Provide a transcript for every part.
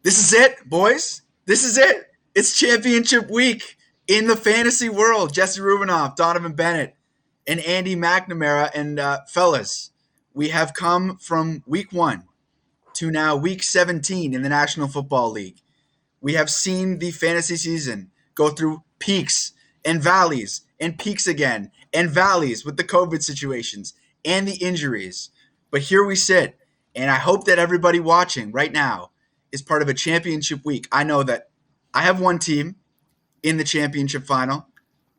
This is it, boys. This is it. It's championship week in the fantasy world. Jesse Rubinoff, Donovan Bennett, and Andy McNamara. And fellas, we have come from week 1 to now week 17 in the National Football League. We have seen the fantasy season go through peaks and valleys and peaks again and valleys with the COVID situations and the injuries. But here we sit, and I hope that everybody watching right now is part of a championship week. I know that I have one team in the championship final.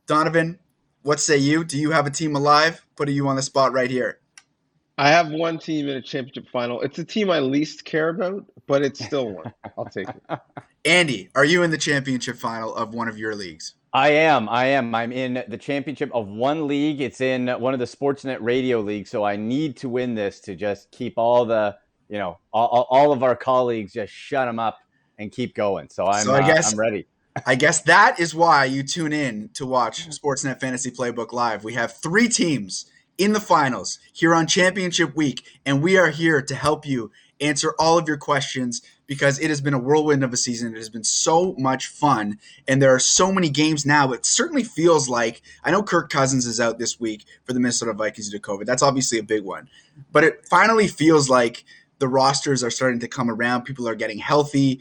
Donovan, what say you? Do you have a team alive? Putting you on the spot right here. I have one team in a championship final. It's the team I least care about, but it's still one. I'll take it. Andy, are you in the championship final of one of your leagues? I am. I'm in the championship of one league. It's in one of the Sportsnet radio leagues. So I need to win this to just keep all the, all of our colleagues, just shut them up and keep going. So I'm ready. I guess that is why you tune in to watch Sportsnet Fantasy Playbook Live. We have 3 teams in the finals here on championship week, and we are here to help you answer all of your questions because it has been a whirlwind of a season. It has been so much fun, and there are so many games now. It certainly feels like, I know Kirk Cousins is out this week for the Minnesota Vikings due to COVID. That's obviously a big one. But it finally feels like the rosters are starting to come around. People are getting healthy.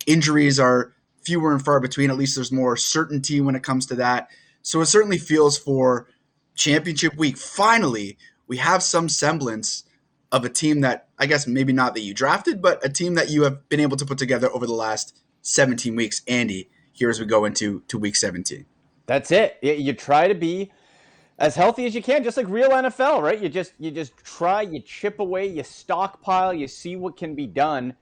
Injuries are fewer and far between. At least there's more certainty when it comes to that. So it certainly feels for championship week, finally, we have some semblance of a team that, I guess maybe not that you drafted, but a team that you have been able to put together over the last 17 weeks. Andy, here as we go into week 17. That's it. You try to be as healthy as you can, just like real NFL, right? You just try, you chip away, you stockpile, you see what can be done.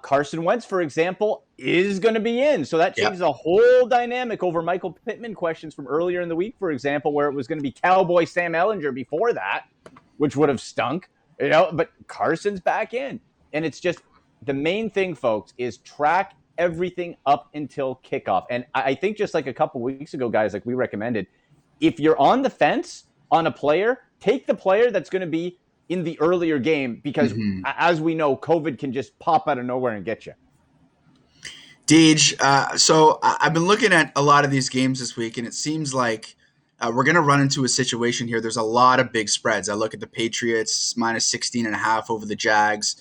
Carson Wentz, for example, is going to be in, so that changes Yeah. the whole dynamic over Michael Pittman questions from earlier in the week, for example, where it was going to be Cowboy Sam Ellinger before that, which would have stunk, But Carson's back in, and it's just the main thing, folks, is track everything up until kickoff. And I think just like a couple weeks ago, guys, like we recommended, if you're on the fence on a player, take the player that's going to be in the earlier game because, as we know, COVID can just pop out of nowhere and get you. Deej, so I've been looking at a lot of these games this week, and it seems like we're going to run into a situation here. There's a lot of big spreads. I look at the Patriots minus 16.5 over the Jags,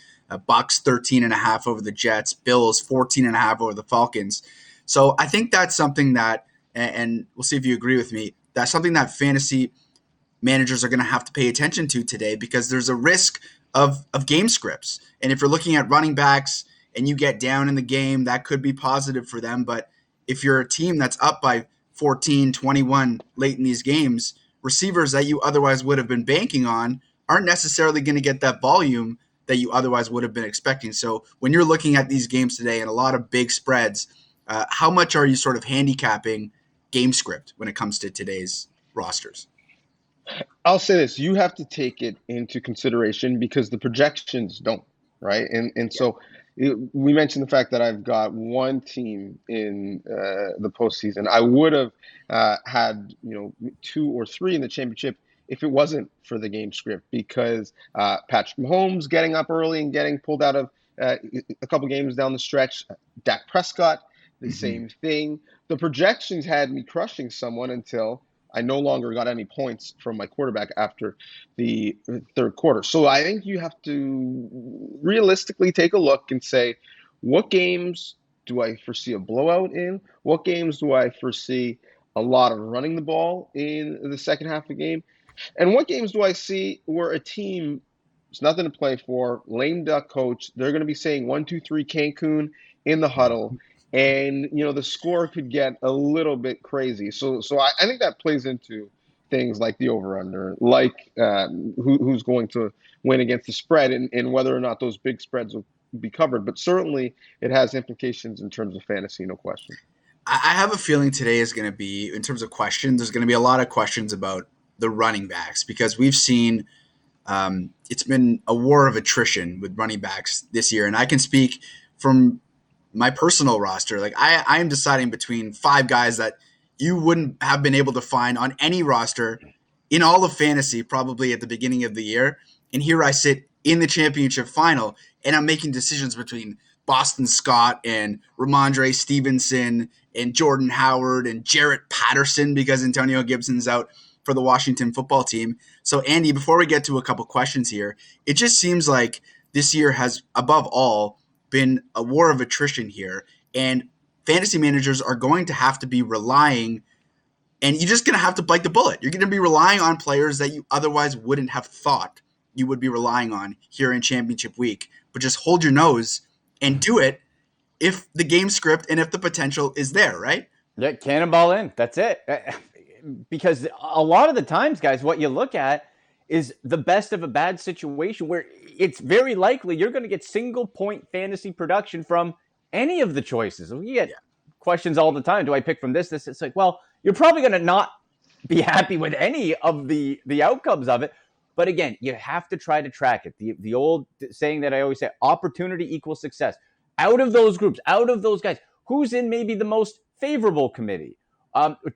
Bucks 13.5 over the Jets, Bills 14.5 over the Falcons. So I think that's something that, and we'll see if you agree with me, that's something that fantasy managers are going to have to pay attention to today because there's a risk of game scripts. And if you're looking at running backs and you get down in the game, that could be positive for them. But if you're a team that's up by 14, 21 late in these games, receivers that you otherwise would have been banking on aren't necessarily going to get that volume that you otherwise would have been expecting. So when you're looking at these games today and a lot of big spreads, how much are you sort of handicapping game script when it comes to today's rosters? I'll say this, you have to take it into consideration because the projections don't, right? And so we mentioned the fact that I've got one team in the postseason. I would have had 2 or 3 in the championship if it wasn't for the game script because Patrick Mahomes getting up early and getting pulled out of a couple games down the stretch. Dak Prescott, the same thing. The projections had me crushing someone until I no longer got any points from my quarterback after the third quarter. So I think you have to realistically take a look and say, what games do I foresee a blowout in? What games do I foresee a lot of running the ball in the second half of the game? And what games do I see where a team is nothing to play for, lame duck coach, they're going to be saying 1, 2, 3 Cancun in the huddle. And, the score could get a little bit crazy. So I think that plays into things like the over-under, like who's going to win against the spread and whether or not those big spreads will be covered. But certainly it has implications in terms of fantasy, no question. I have a feeling today is going to be, in terms of questions, there's going to be a lot of questions about the running backs because we've seen it's been a war of attrition with running backs this year. And I can speak from my personal roster. Like I am deciding between 5 guys that you wouldn't have been able to find on any roster in all of fantasy probably at the beginning of the year. And here I sit in the championship final and I'm making decisions between Boston Scott and Ramondre Stevenson and Jordan Howard and Jarrett Patterson because Antonio Gibson's out for the Washington football team. So Andy, before we get to a couple questions here, it just seems like this year has, above all, been a war of attrition here, and fantasy managers are going to have to be relying, and you're just going to have to bite the bullet. You're going to be relying on players that you otherwise wouldn't have thought you would be relying on here in championship week, but just hold your nose and do it if the game script and if the potential is there, right? Yeah, cannonball in. That's it. Because a lot of the times, guys, what you look at is the best of a bad situation where it's very likely you're going to get single point fantasy production from any of the choices. You get questions all the time. Do I pick from this? It's like, well, you're probably going to not be happy with any of the outcomes of it. But again, you have to try to track it. The old saying that I always say, opportunity equals success. Out of those groups, out of those guys, who's in maybe the most favorable committee?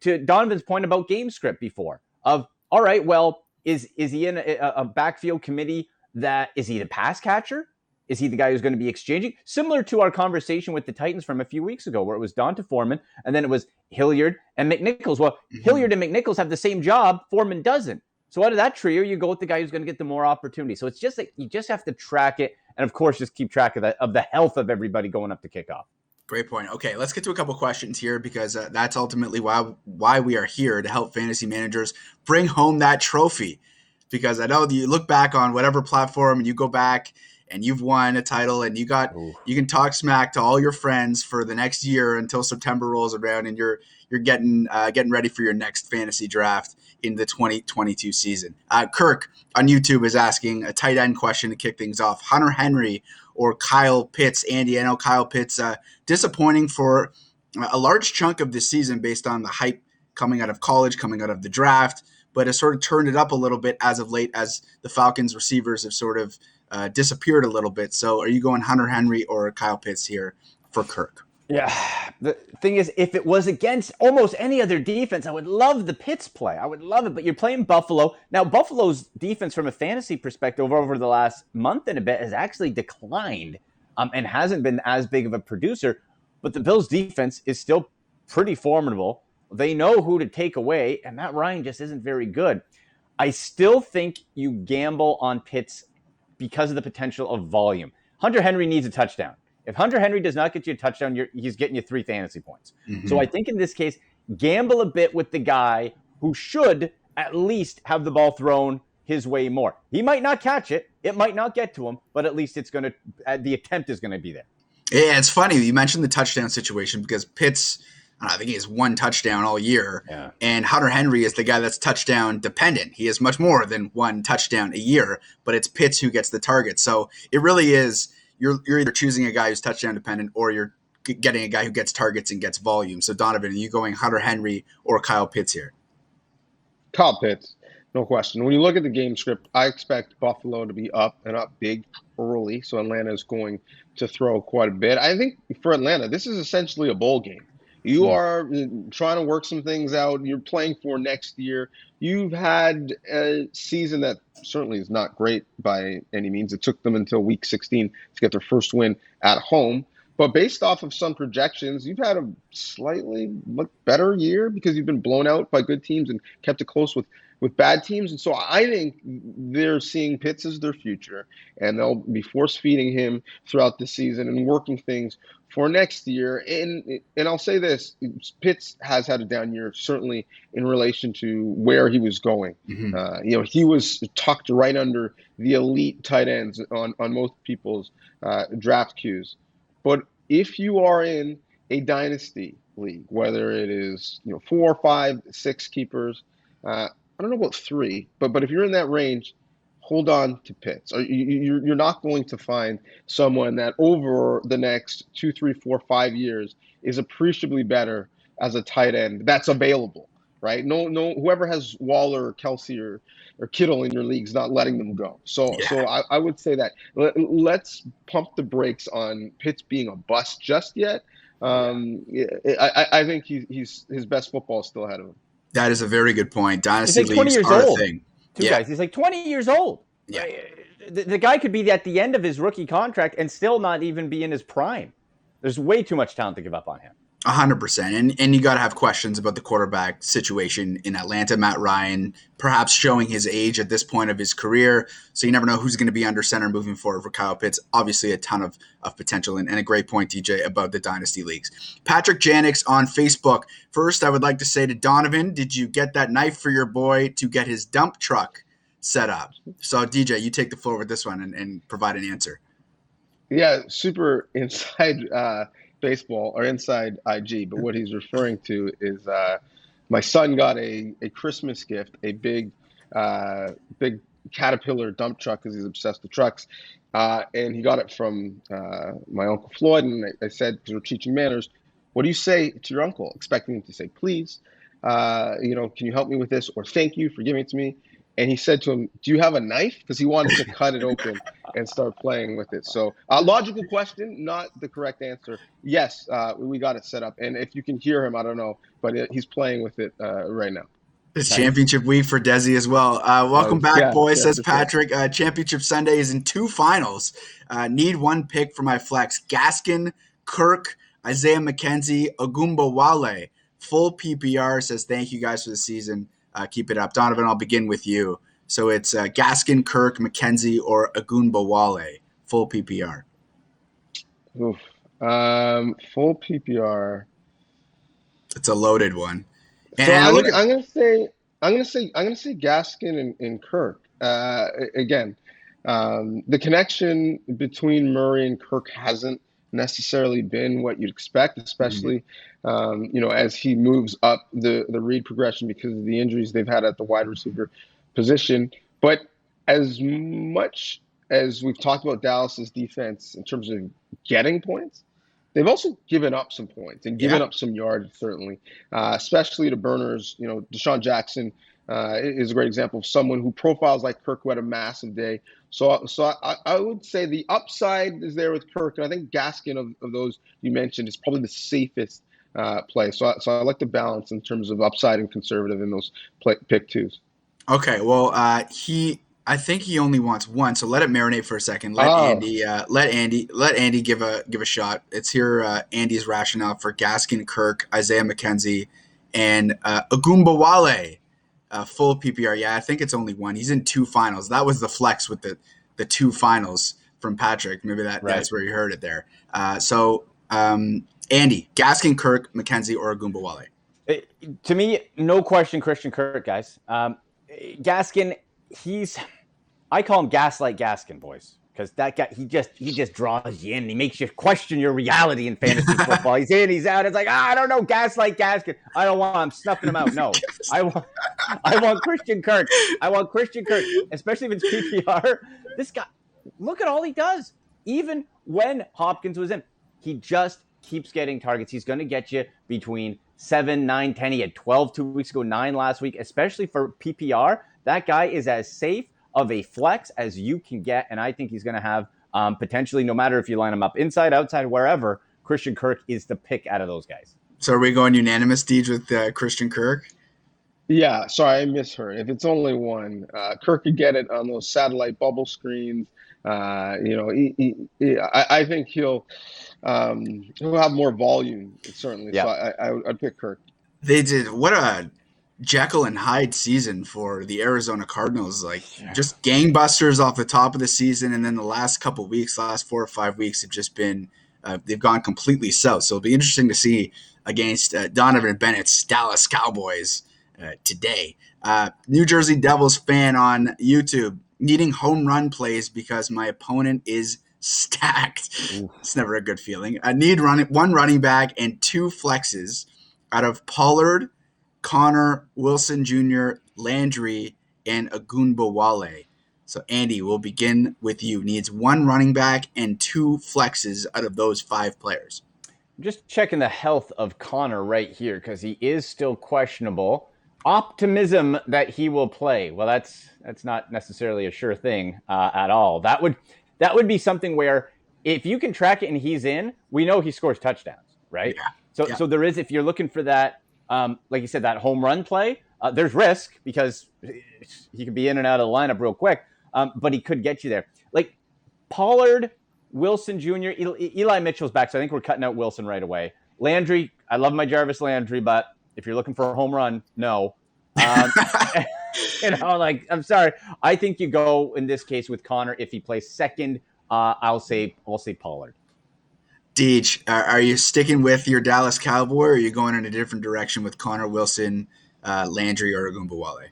To Donovan's point about game script before of, all right, well, is he in a backfield committee that is he the pass catcher? Is he the guy who's going to be exchanging? Similar to our conversation with the Titans from a few weeks ago, where it was Donta Foreman and then it was Hilliard and McNichols. Well, Hilliard and McNichols have the same job. Foreman doesn't. So out of that trio, you go with the guy who's going to get the more opportunity. So it's just like you just have to track it, and of course, just keep track of the health of everybody going up to kickoff. Great point. Okay, let's get to a couple questions here because that's ultimately why we are here to help fantasy managers bring home that trophy. Because I know that you look back on whatever platform and you go back and you've won a title, and you Ooh. can talk smack to all your friends for the next year until September rolls around, and you're getting ready for your next fantasy draft in the 2022 season. Kirk on YouTube is asking a tight end question to kick things off: Hunter Henry or Kyle Pitts? Andy, I know Kyle Pitts disappointing for a large chunk of this season based on the hype coming out of college, coming out of the draft, but has sort of turned it up a little bit as of late as the Falcons receivers have sort of disappeared a little bit. So are you going Hunter Henry or Kyle Pitts here for Kirk? Yeah. The thing is, if it was against almost any other defense, I would love the Pitts play. I would love it. But you're playing Buffalo. Now, Buffalo's defense from a fantasy perspective over the last month and a bit has actually declined and hasn't been as big of a producer. But the Bills' defense is still pretty formidable. They know who to take away, and Matt Ryan just isn't very good. I still think you gamble on Pitts because of the potential of volume. Hunter Henry needs a touchdown. If Hunter Henry does not get you a touchdown, he's getting you 3 fantasy points. Mm-hmm. So I think in this case, gamble a bit with the guy who should at least have the ball thrown his way more. He might not catch it. It might not get to him, but at least the attempt is going to be there. Yeah, it's funny. You mentioned the touchdown situation because Pitts, I think he has 1 touchdown all year. Yeah. And Hunter Henry is the guy that's touchdown dependent. He has much more than 1 touchdown a year, but it's Pitts who gets the target. So it really is, you're either choosing a guy who's touchdown dependent or you're getting a guy who gets targets and gets volume. So Donovan, are you going Hunter Henry or Kyle Pitts here? Kyle Pitts, no question. When you look at the game script, I expect Buffalo to be up and up big early. So Atlanta is going to throw quite a bit. I think for Atlanta, this is essentially a bowl game. You are trying to work some things out. You're playing for next year. You've had a season that certainly is not great by any means. It took them until week 16 to get their first win at home. But based off of some projections, you've had a slightly better year because you've been blown out by good teams and kept it close with bad teams. And so I think they're seeing Pitts as their future, and they'll be force-feeding him throughout the season and working things for next year. And I'll say this, Pitts has had a down year, certainly in relation to where he was going. Mm-hmm. He was tucked right under the elite tight ends on most people's draft queues. But if you are in a dynasty league, whether it is 4, 5, 6 keepers, I don't know about 3, but if you're in that range, hold on to Pitts. You're not going to find someone that over the next 2, 3, 4, 5 years is appreciably better as a tight end that's available, right? No, whoever has Waller or Kelsey or Kittle in your league is not letting them go. So I would say that let's pump the brakes on Pitts being a bust just yet. I think his best football is still ahead of him. That is a very good point. Dynasty He's like 20 leagues years are old. a thing. Guys, he's like 20 years old. Yeah. The guy could be at the end of his rookie contract and still not even be in his prime. There's way too much talent to give up on him. 100%. And you got to have questions about the quarterback situation in Atlanta. Matt Ryan perhaps showing his age at this point of his career. So you never know who's going to be under center moving forward for Kyle Pitts. Obviously a ton of potential and a great point, DJ, about the dynasty leagues. Patrick Janix on Facebook. First, I would like to say to Donovan, did you get that knife for your boy to get his dump truck set up? So DJ, you take the floor with this one and provide an answer. Yeah, super inside baseball or inside IG, but what he's referring to is my son got a Christmas gift, a big Caterpillar dump truck because he's obsessed with trucks, and he got it from my Uncle Floyd, and I said, because we're teaching manners, what do you say to your uncle? Expecting him to say, please, can you help me with this, or thank you for giving it to me. And he said to him, do you have a knife? Because he wanted to cut it open and start playing with it. So logical question, not the correct answer. Yes, we got it set up. And if you can hear him, I don't know, but he's playing with it right now. It's championship week for Desi as well. Welcome back, boys, says Patrick. Championship Sunday is in 2 finals. Need 1 pick for my flex. Gaskin, Kirk, Isaiah McKenzie, Ogumba Wale. Full PPR, says thank you guys for the season. Keep it up. Donovan, I'll begin with you. So it's Gaskin, Kirk, McKenzie, or Ogumba Wale. Full PPR. Oof. Full PPR. It's a loaded one. And so I'm gonna say Gaskin and Kirk. Again, The connection between Murray and Kirk hasn't necessarily been what you'd expect, especially as he moves up the read progression because of the injuries they've had at the wide receiver position. But as much as we've talked about Dallas's defense in terms of getting points, they've also given up some points and given up some yards, certainly, especially to burners. Deshaun Jackson is a great example of someone who profiles like Kirk, who had a massive day. So I would say the upside is there with Kirk, and I think Gaskin of those you mentioned is probably the safest play. So I like the balance in terms of upside and conservative in those pick twos. Okay, well, I think he only wants one, so let it marinate for a second. Let Andy give a shot. It's here. Andy's rationale for Gaskin, Kirk, Isaiah McKenzie, and Agumbawale, full PPR. Yeah, I think it's only one. He's in two finals. That was the flex with the two finals from Patrick. Maybe that's where you heard it there. Andy, Gaskin, Kirk, McKenzie, or Agumbawale? To me, no question, Christian Kirk, guys. Gaskin, I call him Gaslight Gaskin, boys, because that guy, he just draws you in and he makes you question your reality in fantasy football. He's in, he's out. It's like, I don't know, Gaslight Gaskin. I'm snuffing him out. No, I want Christian Kirk. I want Christian Kirk, especially if it's PPR. This guy, look at all he does. Even when Hopkins was in, he just keeps getting targets. He's going to get you between 7, 9, 10. He had 12 2 weeks ago, 9 last week, especially for PPR. That guy is as safe of a flex as you can get, and I think he's going to have potentially, no matter if you line him up inside, outside, wherever, Christian Kirk is the pick out of those guys. So are we going unanimous, Deej, with Christian Kirk? Yeah, sorry, I misheard. If it's only one, Kirk could get it on those satellite bubble screens. I think he'll have more volume, certainly. Yeah. So I'd pick Kirk. They did. What a Jekyll and Hyde season for the Arizona Cardinals. Just gangbusters off the top of the season, and then the last 4 or 5 weeks have just been they've gone completely south. So it'll be interesting to see against Donovan Bennett's Dallas Cowboys today. New Jersey Devils fan on YouTube, needing home run plays because my opponent is stacked. Ooh. It's never a good feeling. I need one running back and two flexes out of Pollard, Connor, Wilson Jr., Landry, and Agumbawale. So, Andy, we'll begin with you. Needs one running back and two flexes out of those 5 players. I'm just checking the health of Connor right here because he is still questionable. Optimism that he will play. Well, that's not necessarily a sure thing at all. That would be something where if you can track it and he's in, we know he scores touchdowns, right? Yeah. So there is, if you're looking for that, like you said, that home run play, there's risk because he could be in and out of the lineup real quick, but he could get you there. Like Pollard, Wilson Jr., Eli Mitchell's back, so I think we're cutting out Wilson right away. Landry, I love my Jarvis Landry, but if you're looking for a home run, no. I'm sorry. I think you go in this case with Connor. If he plays second, I'll say Pollard. Deej, are you sticking with your Dallas Cowboy, or are you going in a different direction with Connor, Wilson, Landry, or Agumbawale?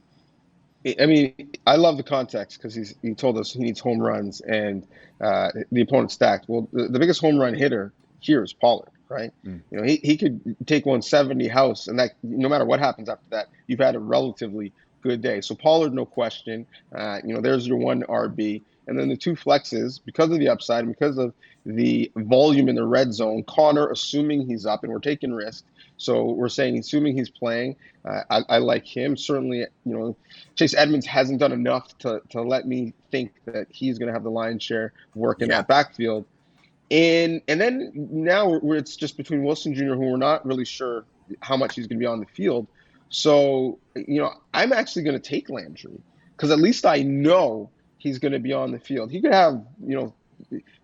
I mean, I love the context because he told us he needs home runs and the opponent stacked. Well, the biggest home run hitter here is Pollard, right? He could take 170 house, and that no matter what happens after that, you've had a relatively good day. So Pollard, no question. There's your one RB. And then the two flexes, because of the upside and because of the volume in the red zone, Connor, assuming he's up, and we're taking risks. So we're saying, assuming he's playing, I like him. Certainly, Chase Edmonds hasn't done enough to let me think that he's going to have the lion's share work in that backfield. And then now it's just between Wilson Jr., who we're not really sure how much he's going to be on the field. So, I'm actually going to take Landry because at least I know he's going to be on the field. He could have,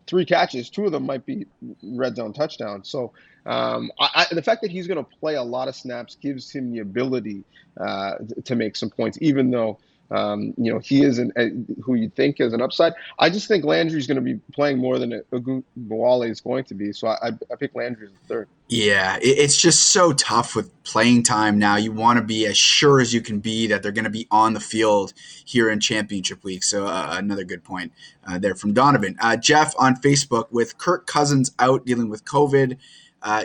3 catches. 2 of them might be red zone touchdowns. So the fact that he's going to play a lot of snaps gives him the ability to make some points, even though He is who you think is an upside. I just think Landry's going to be playing more than Ogunbowale is going to be. So I pick Landry as the third. Yeah, it's just so tough with playing time now. You want to be as sure as you can be that they're going to be on the field here in championship week. So another good point there from Donovan. Jeff on Facebook, with Kirk Cousins out dealing with COVID,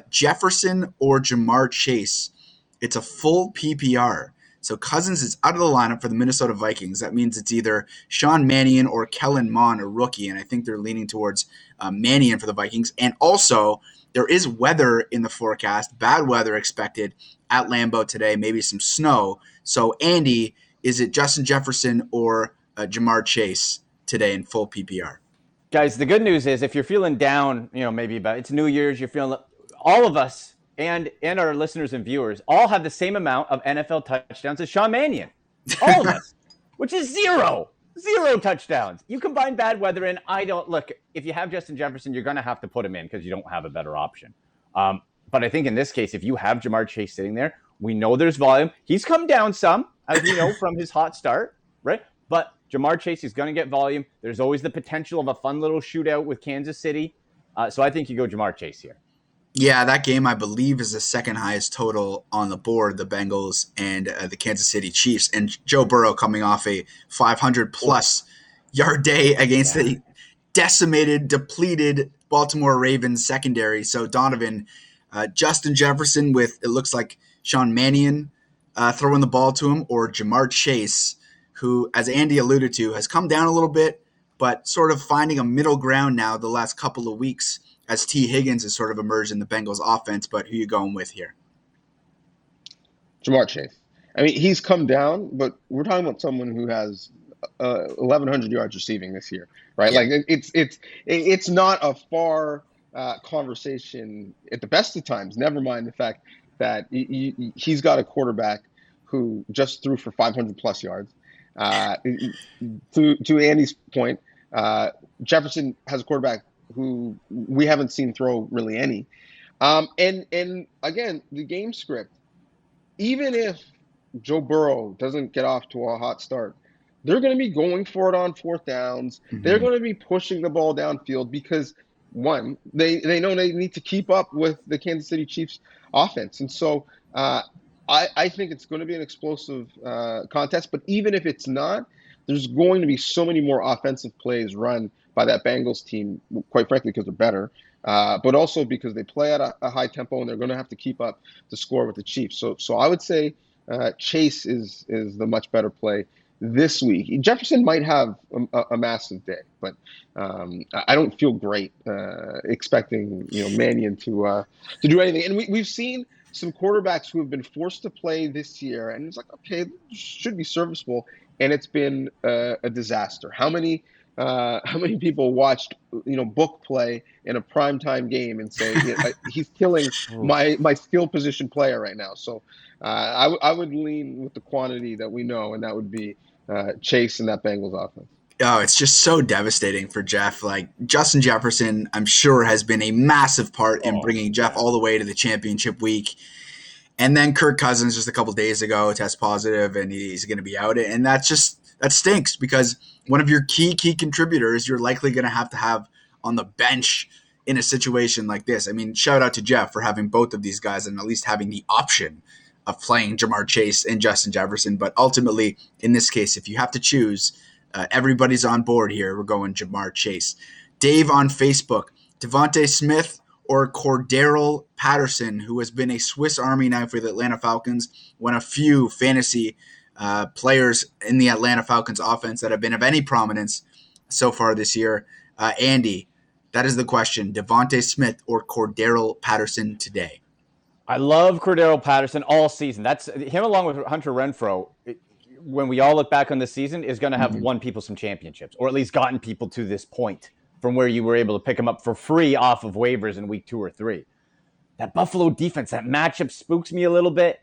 Jefferson or Jamar Chase, it's a full PPR. So Cousins is out of the lineup for the Minnesota Vikings. That means it's either Sean Mannion or Kellen Mond, a rookie, and I think they're leaning towards Mannion for the Vikings. And also, there is weather in the forecast, bad weather expected at Lambeau today, maybe some snow. So, Andy, is it Justin Jefferson or Jamar Chase today in full PPR? Guys, the good news is if you're feeling down, maybe about it's New Year's, you're feeling, all of us and our listeners and viewers all have the same amount of NFL touchdowns as Sean Mannion. All of us, which is zero touchdowns. You combine bad weather and if you have Justin Jefferson, you're going to have to put him in because you don't have a better option. But I think in this case, if you have Jamar Chase sitting there, we know there's volume. He's come down some, as we know from his hot start, right? But Jamar Chase is going to get volume. There's always the potential of a fun little shootout with Kansas City. So I think you go Jamar Chase here. Yeah, that game, I believe, is the second highest total on the board, the Bengals and the Kansas City Chiefs. And Joe Burrow coming off a 500-plus yard day against the decimated, depleted Baltimore Ravens secondary. So, Donovan, Justin Jefferson with, it looks like, Sean Mannion throwing the ball to him, or Jamar Chase, who, as Andy alluded to, has come down a little bit, but sort of finding a middle ground now the last couple of weeks as T. Higgins has sort of emerged in the Bengals offense. But who are you going with here? Jamar Chase. I mean, he's come down, but we're talking about someone who has 1,100 yards receiving this year, right? Yeah. Like it's not a far conversation at the best of times. Never mind the fact that he's got a quarterback who just threw for 500-plus yards. To Andy's point, Jefferson has a quarterback who we haven't seen throw really any. And again, the game script, even if Joe Burrow doesn't get off to a hot start, they're going to be going for it on fourth downs. Mm-hmm. They're going to be pushing the ball downfield because, one, they know they need to keep up with the Kansas City Chiefs offense. And so I think it's going to be an explosive contest. But even if it's not, there's going to be so many more offensive plays run by that Bengals team, quite frankly, because they're better, but also because they play at a high tempo and they're going to have to keep up the score with the Chiefs. So I would say Chase is the much better play this week. Jefferson might have a massive day, but I don't feel great expecting Mannion to do anything. And we've seen some quarterbacks who have been forced to play this year, and it's like, okay, should be serviceable, and it's been a disaster. How many people watched Book play in a primetime game and say he's killing my skill position player right now? So I would lean with the quantity that we know, and that would be Chase and that Bengals offense. Oh, it's just so devastating for Jeff. Like, Justin Jefferson, I'm sure, has been a massive part in bringing Jeff all the way to the championship week. And then Kirk Cousins just a couple days ago test positive, and he's going to be out. And that stinks, because one of your key contributors you're likely going to have on the bench in a situation like this. I mean, shout out to Jeff for having both of these guys and at least having the option of playing Jamar Chase and Justin Jefferson. But ultimately, in this case, if you have to choose, everybody's on board here. We're going Jamar Chase. Dave on Facebook, Devontae Smith or Cordero Patterson, who has been a Swiss Army knife for the Atlanta Falcons, one of few fantasy players in the Atlanta Falcons offense that have been of any prominence so far this year. Andy, that is the question. Devontae Smith or Cordero Patterson today? I love Cordero Patterson all season. That's him, along with Hunter Renfrow. When we all look back on the season, is going to have won people some championships, or at least gotten people to this point from where you were able to pick him up for free off of waivers in week 2 or 3. That Buffalo defense, that matchup spooks me a little bit.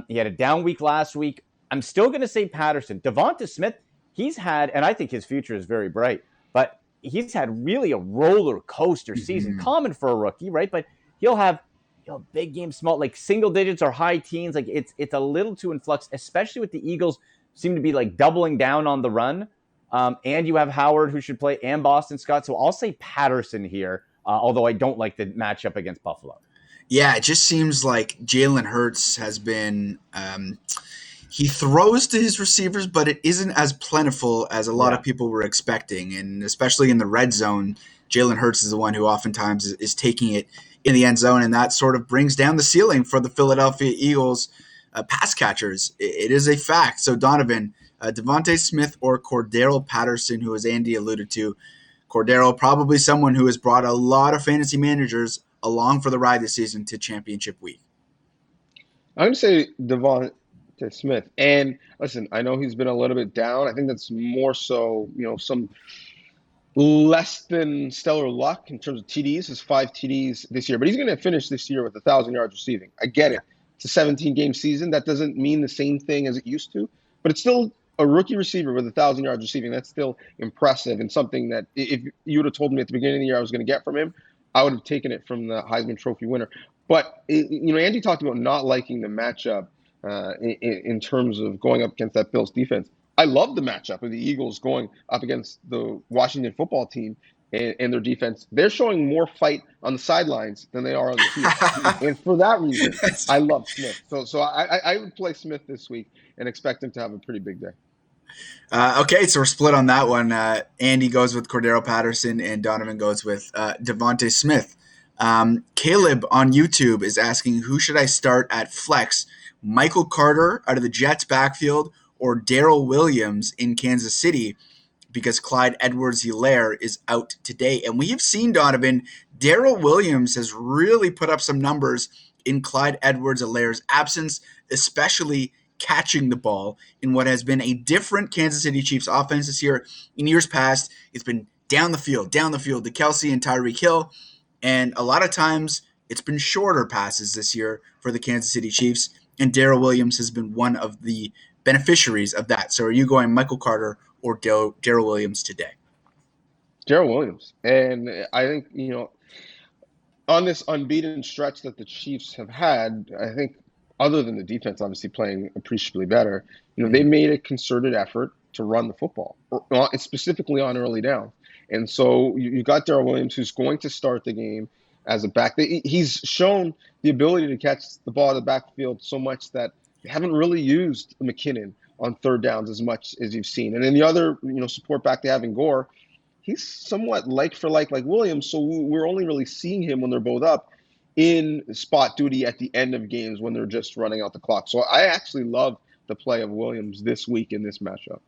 He had a down week last week. I'm still going to say Patterson. Devonta Smith, he's had, and I think his future is very bright, but he's had really a roller coaster season. Common for a rookie, right? But he'll have big game, small, like single digits or high teens. Like it's a little too in flux, especially with the Eagles seem to be like doubling down on the run. And you have Howard who should play and Boston Scott. So I'll say Patterson here, although I don't like the matchup against Buffalo. Yeah, it just seems like Jalen Hurts has been he throws to his receivers, but it isn't as plentiful as a lot of people were expecting. And especially in the red zone, Jalen Hurts is the one who oftentimes is taking it in the end zone, and that sort of brings down the ceiling for the Philadelphia Eagles pass catchers. It is a fact. So Donovan, Devontae Smith or Cordero Patterson, who, as Andy alluded to, Cordero probably someone who has brought a lot of fantasy managers along for the ride this season to championship week. I'm going to say Devontae Smith. And listen, I know he's been a little bit down. I think that's more so, some less than stellar luck in terms of TDs, his 5 TDs this year. But he's going to finish this year with 1,000 yards receiving. I get it. It's a 17-game season. That doesn't mean the same thing as it used to. But it's still a rookie receiver with 1,000 yards receiving. That's still impressive and something that if you would have told me at the beginning of the year I was going to get from him, I would have taken it from the Heisman Trophy winner. But, Andy talked about not liking the matchup in terms of going up against that Bills defense. I love the matchup of the Eagles going up against the Washington football team and their defense. They're showing more fight on the sidelines than they are on the field. And for that reason, I love Smith. So I would play Smith this week and expect him to have a pretty big day. Okay, so we're split on that one. Andy goes with Cordero Patterson and Donovan goes with Devontae Smith. Caleb on YouTube is asking, who should I start at flex? Michael Carter out of the Jets backfield or Darrell Williams in Kansas City, because Clyde Edwards-Helaire is out today. And we have seen, Donovan, Darrell Williams has really put up some numbers in Clyde Edwards-Helaire's absence, especially catching the ball in what has been a different Kansas City Chiefs offense this year. In years past, it's been down the field to Kelsey and Tyreek Hill. And a lot of times it's been shorter passes this year for the Kansas City Chiefs. And Darrell Williams has been one of the beneficiaries of that. So are you going Michael Carter or Darrell Williams today? Darrell Williams. And I think, on this unbeaten stretch that the Chiefs have had, I think other than the defense obviously playing appreciably better, they made a concerted effort to run the football, specifically on early down. And so you've got Darrell Williams, who's going to start the game as a back. He's shown the ability to catch the ball in the backfield so much that they haven't really used McKinnon on third downs as much as you've seen. And then the other, support back they have in Gore, he's somewhat like for like Williams. So we're only really seeing him when they're both up in spot duty at the end of games when they're just running out the clock. So I actually love the play of Williams this week in this matchup.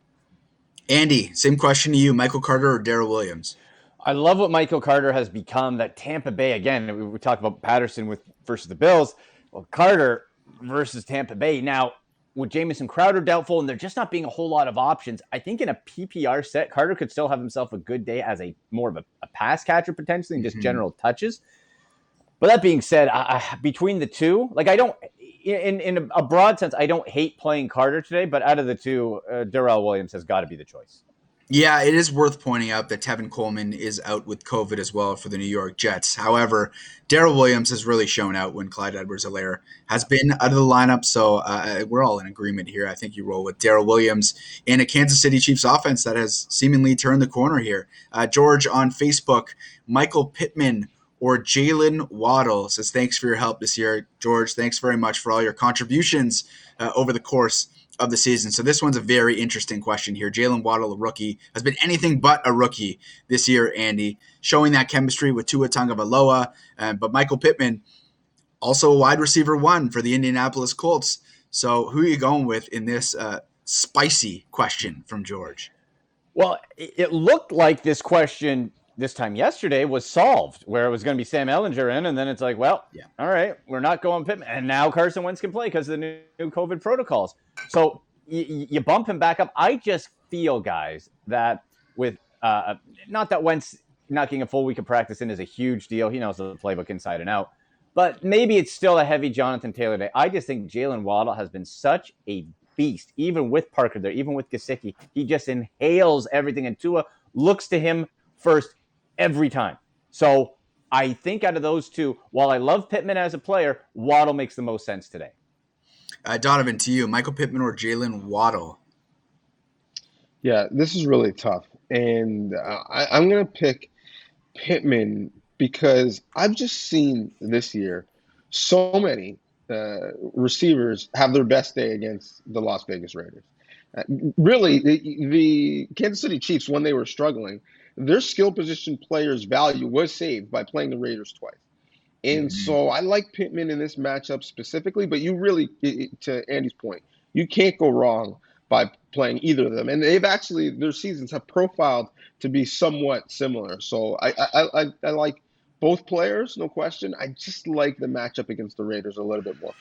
Andy, same question to you, Michael Carter or Darrell Williams? I love what Michael Carter has become. That Tampa Bay, again, we talked about Patterson versus the Bills. Well, Carter versus Tampa Bay. Now, with Jamison Crowder doubtful and there just not being a whole lot of options, I think in a PPR set, Carter could still have himself a good day as a more of a pass catcher potentially and just general touches. But that being said, between the two, like I don't, in a broad sense, I don't hate playing Carter today, but out of the two, Darrell Williams has got to be the choice. Yeah, it is worth pointing out that Tevin Coleman is out with COVID as well for the New York Jets. However, Darrell Williams has really shown out when Clyde Edwards-Helaire has been out of the lineup. So we're all in agreement here. I think you roll with Darrell Williams in a Kansas City Chiefs offense that has seemingly turned the corner here. George on Facebook, Michael Pittman or Jalen Waddle says, thanks for your help this year. George, thanks very much for all your contributions over the course of the season. So this one's a very interesting question here. Jalen Waddle, a rookie, has been anything but a rookie this year, Andy, showing that chemistry with Tua Tagovailoa. But Michael Pittman, also a wide receiver one for the Indianapolis Colts. So who are you going with in this spicy question from George? Well, it looked like this question this time yesterday was solved, where it was going to be Sam Ehlinger in, and then it's like, well, all right, we're not going Pittman. And now Carson Wentz can play because of the new COVID protocols. So you bump him back up. I just feel, guys, that with not that Wentz not getting a full week of practice in is a huge deal. He knows the playbook inside and out. But maybe it's still a heavy Jonathan Taylor day. I just think Jalen Waddle has been such a beast, even with Parker there, even with Gesicki. He just inhales everything, and Tua looks to him first every time. So I think out of those two, while I love Pittman as a player, Waddle makes the most sense today. Donovan, to you, Michael Pittman or Jalen Waddle? Yeah, this is really tough. And I'm going to pick Pittman because I've just seen this year so many receivers have their best day against the Las Vegas Raiders. Uh, Really, the Kansas City Chiefs, when they were struggling, their skill position players' value was saved by playing the Raiders twice. And Mhm. so I like Pittman in this matchup specifically, but you really, to Andy's point, you can't go wrong by playing either of them. And they've actually, their seasons have profiled to be somewhat similar. So I like both players, no question. I just like the matchup against the Raiders a little bit more.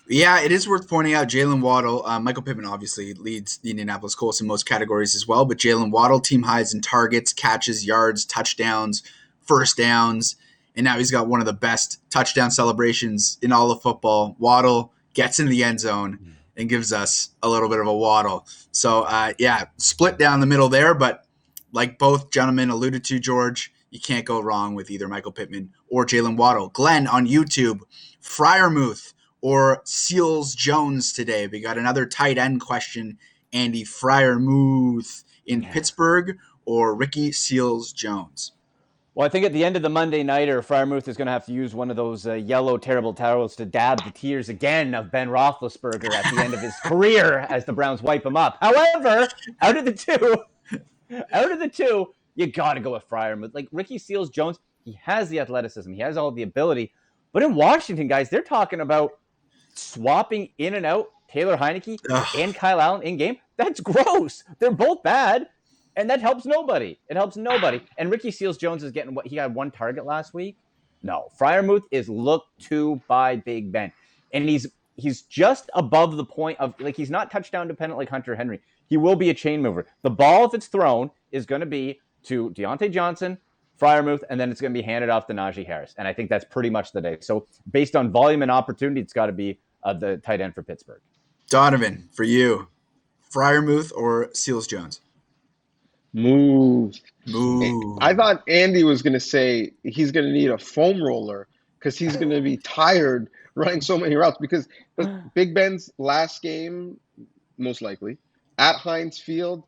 Yeah, it is worth pointing out Jalen Waddle. Michael Pittman obviously leads the Indianapolis Colts in most categories as well, but Jalen Waddle team highs in targets, catches, yards, touchdowns, first downs, and now he's got one of the best touchdown celebrations in all of football. Waddle gets in the end zone and gives us a little bit of a waddle. So, yeah, split down the middle there, but like both gentlemen alluded to, George, you can't go wrong with either Michael Pittman or Jalen Waddle. Glenn on YouTube, Fryermuth or Seals Jones today? We got another tight end question. Andy Fryermuth in Pittsburgh or Ricky Seals Jones? Well, I think at the end of the Monday nighter, Fryermuth is going to have to use one of those yellow terrible towels to dab the tears again of Ben Roethlisberger at the end of his career as the Browns wipe him up. However, out of the two, you got to go with Fryermuth. Like Ricky Seals Jones, he has the athleticism, he has all the ability, but in Washington, guys, they're talking about swapping in and out Taylor Heineke Ugh. and Kyle Allen in game. That's gross. They're both bad. And that helps nobody. It helps nobody. And Ricky Seals Jones is getting what he got one target last week. No, Fryermuth is looked to by Big Ben, and he's just above the point of like he's not touchdown dependent like Hunter Henry. He will be a chain mover. The ball, if it's thrown, is going to be to Deontay Johnson, Fryermuth, and then it's going to be handed off to Najee Harris. And I think that's pretty much the day. So based on volume and opportunity, it's got to be the tight end for Pittsburgh. Donovan, for you, Fryermuth or Seals Jones? Move. Move. I thought Andy was going to say he's going to need a foam roller because he's going to be tired running so many routes. Because Big Ben's last game, most likely, at Heinz Field,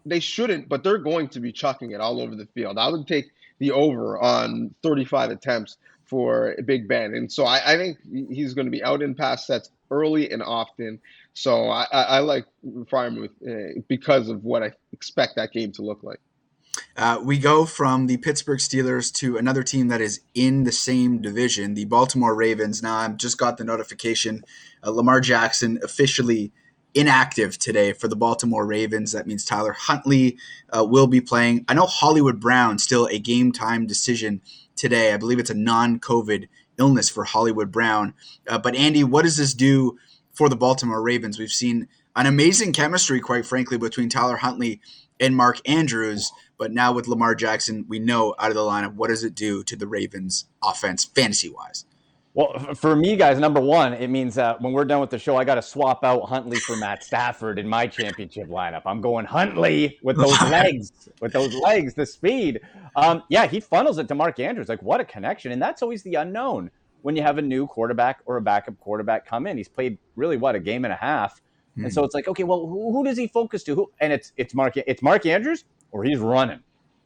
they shouldn't, but they're going to be chucking it all over the field. I would take the over on 35 attempts for Big Ben. And so I think he's going to be out in pass sets early and often. So I like Fryermuth because of what I expect that game to look like. We go from the Pittsburgh Steelers to another team that is in the same division, the Baltimore Ravens. Now, I've just got the notification. Lamar Jackson officially inactive today for the Baltimore Ravens. That means Tyler Huntley will be playing. I know Hollywood Brown still a game time decision today. I believe it's a non-COVID illness for Hollywood Brown. But Andy, what does this do for the Baltimore Ravens? We've seen an amazing chemistry, quite frankly, between Tyler Huntley and Mark Andrews. But now with Lamar Jackson, we know out of the lineup, what does it do to the Ravens offense fantasy-wise? Well, for me, guys, number one, it means when we're done with the show, I got to swap out Huntley for Matt Stafford in my championship lineup. I'm going Huntley with those legs, the speed. Yeah, he funnels it to Mark Andrews. Like, what a connection. And that's always the unknown when you have a new quarterback or a backup quarterback come in. He's played really, a game and a half. And so it's like, okay, well, who does he focus to? And it's Mark Andrews, or he's running.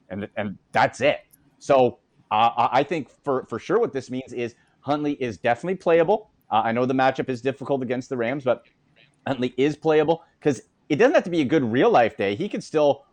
And that's it. So I think for sure what this means is Huntley is definitely playable. I know the matchup is difficult against the Rams, but Huntley is playable because it doesn't have to be a good real-life day. He could still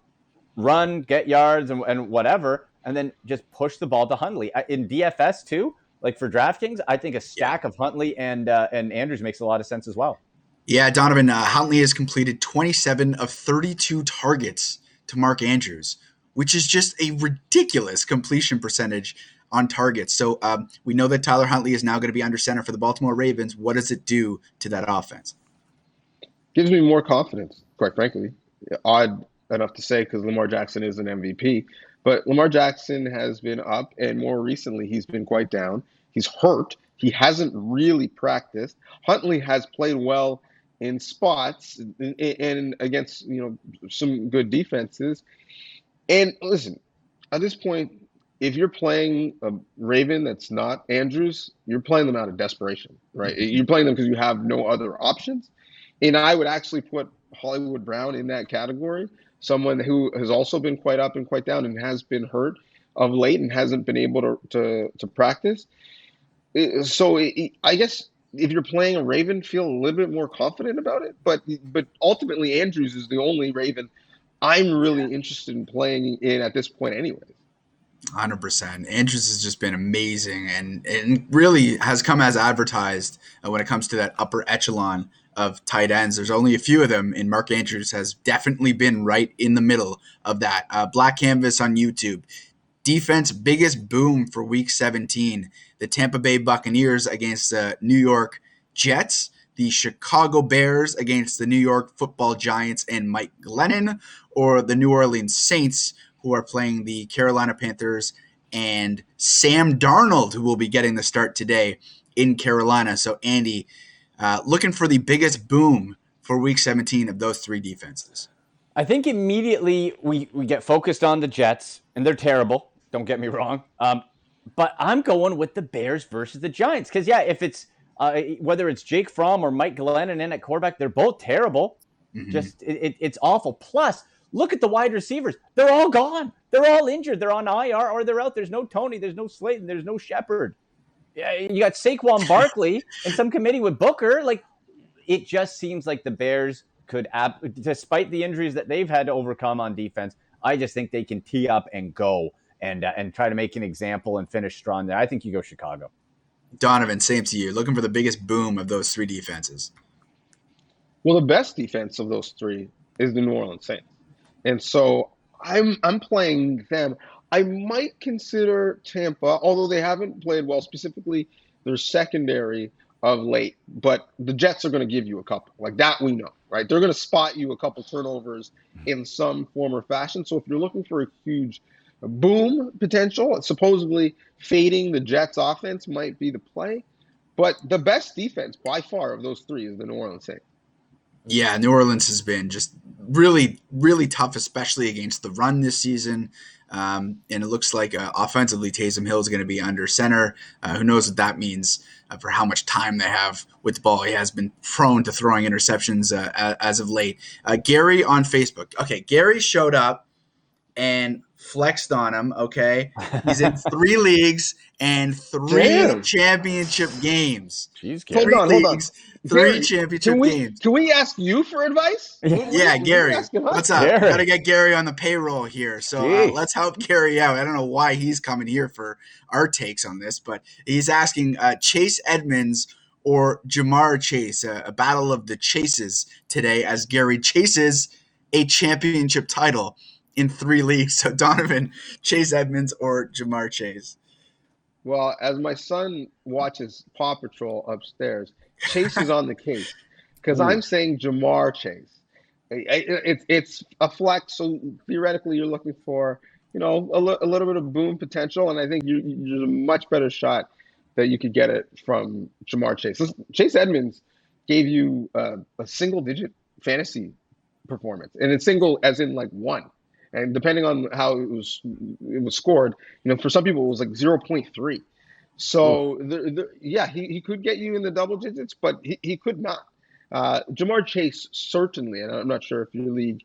run, get yards, and whatever, and then just push the ball to Huntley. In DFS, too, like for DraftKings, I think a stack of Huntley and Andrews makes a lot of sense as well. Yeah, Donovan, Huntley has completed 27 of 32 targets to Mark Andrews, which is just a ridiculous completion percentage on targets. So we know that Tyler Huntley is now going to be under center for the Baltimore Ravens. What does it do to that offense? Gives me more confidence, quite frankly. Odd enough to say because Lamar Jackson is an MVP. But Lamar Jackson has been up, and more recently he's been quite down. He's hurt. He hasn't really practiced. Huntley has played well in spots and against some good defenses. And listen, at this point, if you're playing a Raven that's not Andrews, you're playing them out of desperation, right? You're playing them because you have no other options. And I would actually put Hollywood Brown in that category. someone who has also been quite up and quite down and has been hurt of late and hasn't been able to practice. So I guess if you're playing a Raven, feel a little bit more confident about it. But ultimately, Andrews is the only Raven I'm really interested in playing in at this point, anyways. 100%. Andrews has just been amazing and really has come as advertised when it comes to that upper echelon of tight ends. There's only a few of them, and Mark Andrews has definitely been right in the middle of that. Black Canvas on YouTube. Defense biggest boom for Week 17. The Tampa Bay Buccaneers against the New York Jets. The Chicago Bears against the New York Football Giants and Mike Glennon, or the New Orleans Saints, who are playing the Carolina Panthers, and Sam Darnold, who will be getting the start today in Carolina. So, Andy, looking for the biggest boom for Week 17 of those three defenses. I think immediately we get focused on the Jets, and they're terrible. Don't get me wrong. But I'm going with the Bears versus the Giants. Because, yeah, if it's whether it's Jake Fromm or Mike Glennon in at quarterback, they're both terrible. Mm-hmm. Just it's awful. Plus, look at the wide receivers. They're all gone. They're all injured. They're on IR or they're out. There's no Tony. There's no Slayton. There's no Shepard. You got Saquon Barkley and some committee with Booker. Like, it just seems like the Bears could, despite the injuries that they've had to overcome on defense, I just think they can tee up and go and try to make an example and finish strong there. I think you go Chicago. Donovan, same to you. Looking for the biggest boom of those three defenses. Well, the best defense of those three is the New Orleans Saints. And so I'm playing them. I might consider Tampa, although they haven't played well, specifically their secondary of late. But the Jets are going to give you a couple. Like that we know, right? They're going to spot you a couple turnovers in some form or fashion. So if you're looking for a huge boom potential, supposedly fading the Jets offense might be the play. But the best defense by far of those three is the New Orleans Saints. Yeah, New Orleans has been just really, really tough, especially against the run this season. And it looks like offensively, Taysom Hill is going to be under center. Who knows what that means for how much time they have with the ball. He has been prone to throwing interceptions as of late. Gary on Facebook. Okay, Gary showed up and flexed on him, okay? He's in 3 leagues and 3 championship games. Jeez, hold on. 3 championship games. Can we ask you for advice? Yeah, Gary. What's up? Gary. Got to get Gary on the payroll here. So let's help Gary out. I don't know why he's coming here for our takes on this, but he's asking Chase Edmonds or Jamar Chase, a battle of the chases today as Gary chases a championship title in 3 leagues. So Donovan, Chase Edmonds or Jamar Chase? Well, as my son watches Paw Patrol upstairs, Chase is on the case because I'm saying Jamar Chase. It's a flex, so theoretically you're looking for a little bit of boom potential, and I think there's a much better shot that you could get it from Jamar Chase. Chase Edmonds gave you a single-digit fantasy performance, and it's single as in like 1. And depending on how it was scored, for some people it was like 0.3. So he could get you in the double digits, but he could not. Jamar Chase certainly, and I'm not sure if your league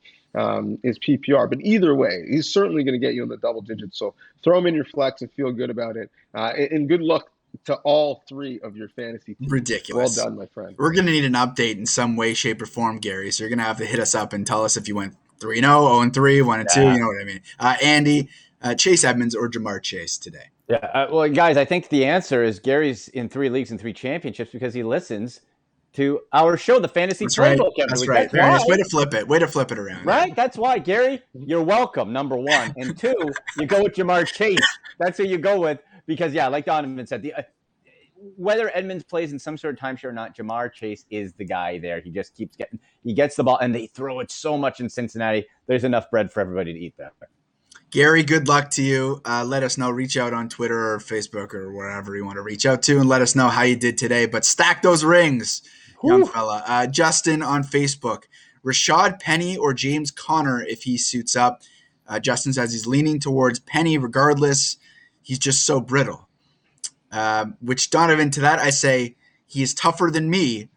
is PPR, but either way, he's certainly going to get you in the double digits. So throw him in your flex and feel good about it. And good luck to all 3 of your fantasy teams. Ridiculous. Well done, my friend. We're going to need an update in some way, shape, or form, Gary. So you're going to have to hit us up and tell us if you went 3-0, 0-3, 1-2, you know what I mean. Andy, Chase Edmonds or Jamar Chase today? Yeah, well, guys, I think the answer is Gary's in 3 leagues and 3 championships because he listens to our show, the Fantasy Playbook. That's right. Very nice. Way to flip it around. Right? That's why, Gary, you're welcome, number 1. And 2, you go with Jamar Chase. That's who you go with because, yeah, like Donovan said, whether Edmonds plays in some sort of timeshare or not, Jamar Chase is the guy there. He just he gets the ball, and they throw it so much in Cincinnati. There's enough bread for everybody to eat there. Gary, good luck to you. Let us know. Reach out on Twitter or Facebook or wherever you want to reach out to and let us know how you did today. But stack those rings, young fella. Justin on Facebook. Rashad Penny or James Conner if he suits up. Justin says he's leaning towards Penny regardless. He's just so brittle. Which, Donovan, to that I say he is tougher than me,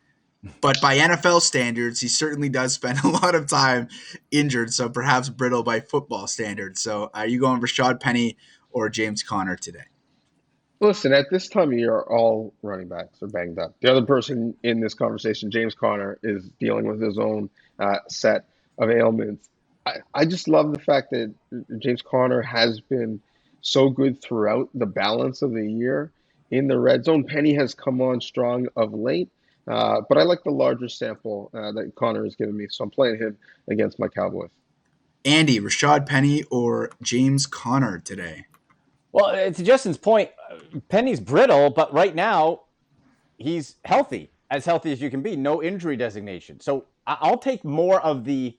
But by NFL standards, he certainly does spend a lot of time injured, so perhaps brittle by football standards. So are you going Rashad Penny or James Conner today? Listen, at this time of year, all running backs are banged up. The other person in this conversation, James Conner, is dealing with his own set of ailments. I just love the fact that James Conner has been so good throughout the balance of the year in the red zone. Penny has come on strong of late, but I like the larger sample that Conner has given me, so I'm playing him against my Cowboys. Andy, Rashad Penny or James Conner today? Well, to Justin's point, Penny's brittle, but right now he's healthy as you can be. No injury designation. So I'll take more of the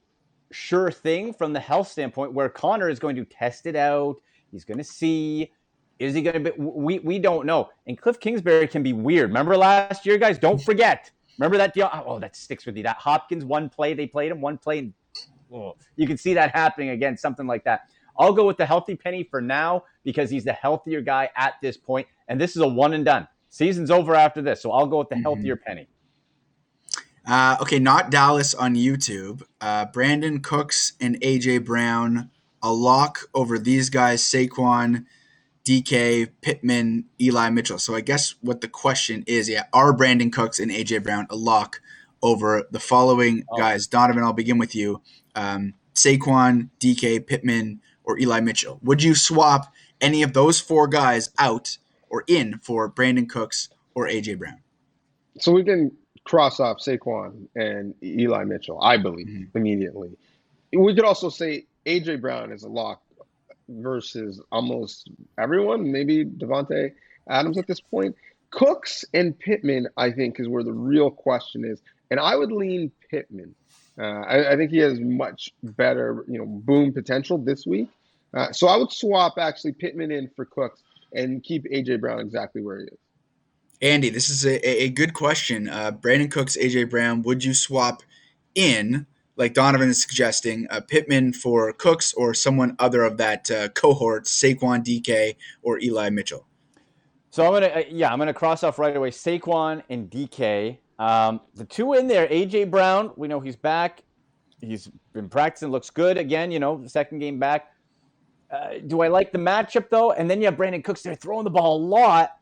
sure thing from the health standpoint, where Conner is going to test it out. He's going to see. Is he going to be? We don't know. And Cliff Kingsbury can be weird. Remember last year, guys? Don't forget. Remember that deal? Oh, that sticks with you. That Hopkins, one play, they played him, one play. And, you can see that happening again, something like that. I'll go with the healthy Penny for now because he's the healthier guy at this point. And this is a one and done. Season's over after this. So I'll go with the healthier Penny. Okay, not Dallas on YouTube. Brandon Cooks and A.J. Brown, a lock over these guys, Saquon, DK, Pittman, Eli Mitchell. So I guess what the question is, are Brandon Cooks and A.J. Brown a lock over the following guys? Donovan, I'll begin with you. Saquon, DK, Pittman, or Eli Mitchell. Would you swap any of those four guys out or in for Brandon Cooks or A.J. Brown? So we can cross off Saquon and Eli Mitchell, I believe, immediately. We could also say A.J. Brown is a lock versus almost everyone, maybe Devontae Adams at this point. Cooks and Pittman, I think, is where the real question is. And I would lean Pittman. I think he has much better, boom potential this week. So I would swap actually Pittman in for Cooks and keep A.J. Brown exactly where he is. Andy, this is a good question. Brandon Cooks, A.J. Brown, would you swap in, like Donovan is suggesting, Pittman for Cooks or someone other of that cohort, Saquon, DK, or Eli Mitchell? So I'm gonna cross off right away Saquon and DK. The two in there, A.J. Brown, we know he's back. He's been practicing, looks good again, the second game back. Do I like the matchup, though? And then you have Brandon Cooks there throwing the ball a lot,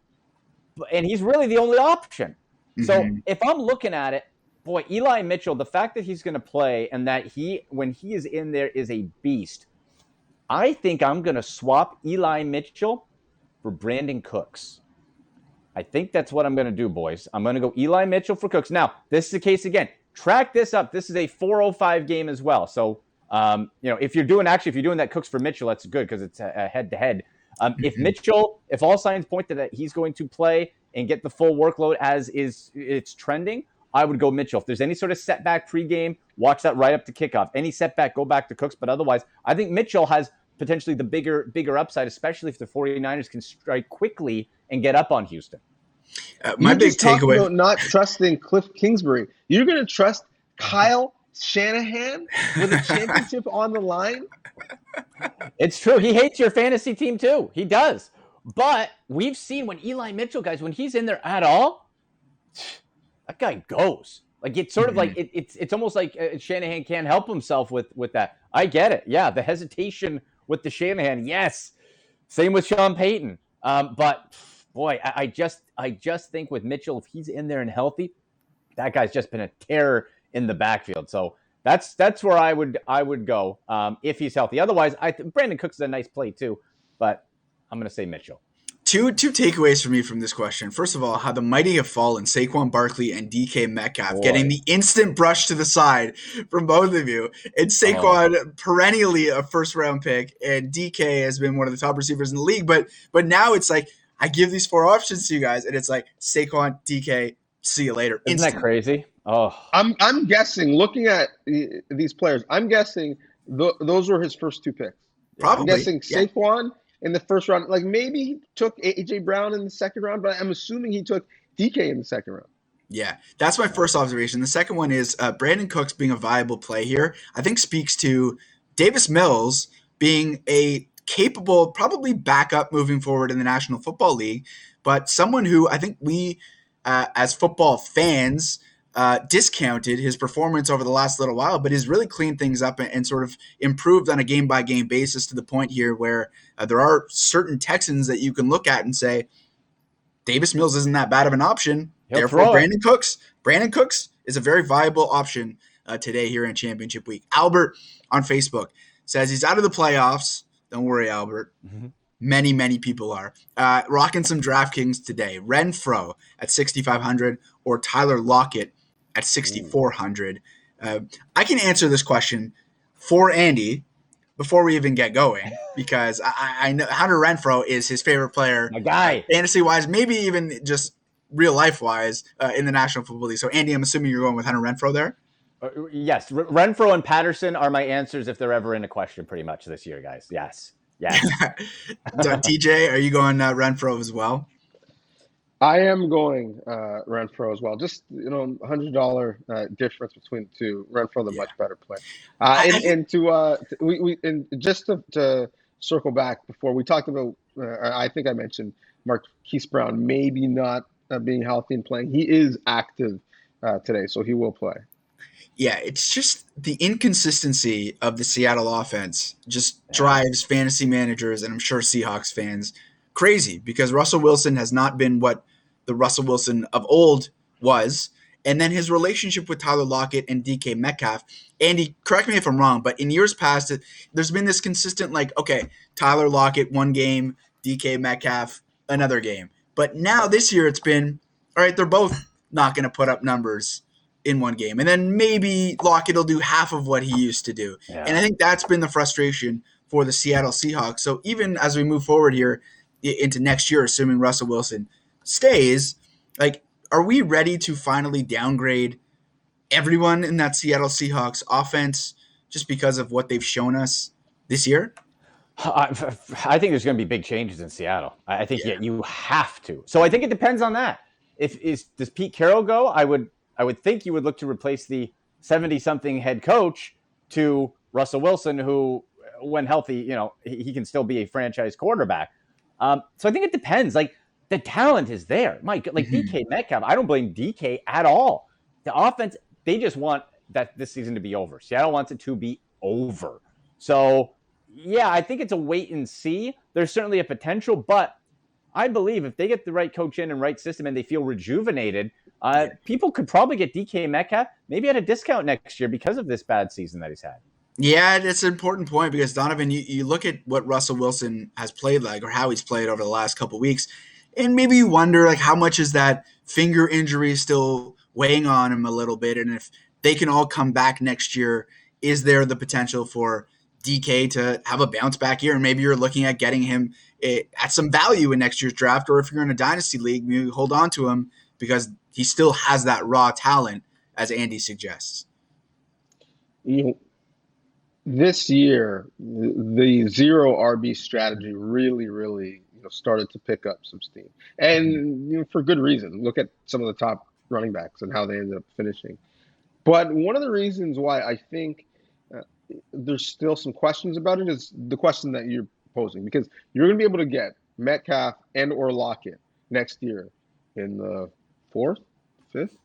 and he's really the only option. So if I'm looking at it, boy, Eli Mitchell, the fact that he's going to play and that when he is in there is a beast, I think I'm going to swap Eli Mitchell for Brandon Cooks. I think that's what I'm going to do, boys. I'm going to go Eli Mitchell for Cooks. Now, this is the case again. Track this up. This is a 4:05 game as well. So, if you're doing that Cooks for Mitchell, that's good because it's a head-to-head. If all signs point to that he's going to play and get the full workload as it's trending, I would go Mitchell. If there's any sort of setback pregame, watch that right up to kickoff. Any setback, go back to Cooks. But otherwise, I think Mitchell has potentially the bigger upside, especially if the 49ers can strike quickly and get up on Houston. My big takeaway about not trusting Cliff Kingsbury. You're going to trust Kyle Shanahan with a championship on the line? It's true. He hates your fantasy team too. He does. But we've seen when Eli Mitchell, guys, when he's in there at all, that guy goes. Like it's sort of like it's almost like Shanahan can't help himself with that. I get it. Yeah, the hesitation with the Shanahan. Yes. Same with Sean Payton. But boy, I just think with Mitchell, if he's in there and healthy, that guy's just been a terror in the backfield. So that's where I would go if he's healthy. Otherwise, Brandon Cooks is a nice play too, but I'm going to say Mitchell. Two takeaways for me from this question. First of all, how the mighty have fallen, Saquon Barkley and DK Metcalf, getting the instant brush to the side from both of you. And Saquon, perennially a first-round pick, and DK has been one of the top receivers in the league. But now it's like, I give these four options to you guys, and it's like Saquon, DK, see you later. Isn't that crazy? Oh, I'm guessing, looking at these players, I'm guessing those were his first two picks. Probably. I'm guessing Saquon in the first round. Like maybe he took A.J. Brown in the second round, but I'm assuming he took DK in the second round. Yeah, that's my first observation. The second one is Brandon Cooks being a viable play here, I think speaks to Davis Mills being a capable, probably backup moving forward in the National Football League, but someone who I think we, as football fans, discounted his performance over the last little while, but has really cleaned things up and sort of improved on a game-by-game basis to the point here where there are certain Texans that you can look at and say, Davis Mills isn't that bad of an option. He'll Therefore, throw it. Brandon Cooks is a very viable option today here in Championship Week. Albert on Facebook says he's out of the playoffs. Don't worry, Albert. Mm-hmm. Many people are. Rocking some DraftKings today. Renfro at 6,500 or Tyler Lockett at 6,400. I can answer this question for Andy before we even get going because I know Hunter Renfro is his favorite player. My guy. Fantasy-wise, maybe even just real life-wise in the National Football League. So, Andy, I'm assuming you're going with Hunter Renfro there? Yes. Renfro and Patterson are my answers if they're ever in a question pretty much this year, guys. Yes. TJ, are you going Renfro as well? I am going Renfro as well. Just $100 difference between the two. Renfro the much better play. And just to circle back before we talked about, I think I mentioned Marquise Brown maybe not being healthy and playing. He is active today, so he will play. Yeah, it's just the inconsistency of the Seattle offense just drives fantasy managers and I'm sure Seahawks fans crazy because Russell Wilson has not been what the Russell Wilson of old was. And then his relationship with Tyler Lockett and DK Metcalf. Andy, correct me if I'm wrong, but in years past, there's been this consistent Tyler Lockett one game, DK Metcalf another game. But now this year it's been, all right, they're both not going to put up numbers in one game. And then maybe Lockett will do half of what he used to do. Yeah. And I think that's been the frustration for the Seattle Seahawks. So even as we move forward here into next year, assuming Russell Wilson stays, are we ready to finally downgrade everyone in that Seattle Seahawks offense just because of what they've shown us this year? I think there's going to be big changes in Seattle. I think you have to. So I think it depends on that. Does Pete Carroll go? I would think you would look to replace the 70-something head coach to Russell Wilson, who, when healthy, he can still be a franchise quarterback. So I think it depends. The talent is there. DK Metcalf, I don't blame DK at all. The offense, they just want that this season to be over. Seattle wants it to be over. So, yeah, I think it's a wait and see. There's certainly a potential, but I believe if they get the right coach in and right system and they feel rejuvenated, people could probably get DK Metcalf maybe at a discount next year because of this bad season that he's had. Yeah, it's an important point because, Donovan, you look at what Russell Wilson has played like or how he's played over the last couple of weeks, and maybe you wonder how much is that finger injury still weighing on him a little bit, and if they can all come back next year, is there the potential for DK to have a bounce back year? And maybe you're looking at getting him at some value in next year's draft, or if you're in a dynasty league, you hold on to him because he still has that raw talent, as Andy suggests. This year, the zero RB strategy really started to pick up some steam, and for good reason. Look at some of the top running backs and how they ended up finishing. But one of the reasons why I think there's still some questions about it is the question that you're posing, because you're going to be able to get Metcalf and or Lockett next year in the 4th, 5th,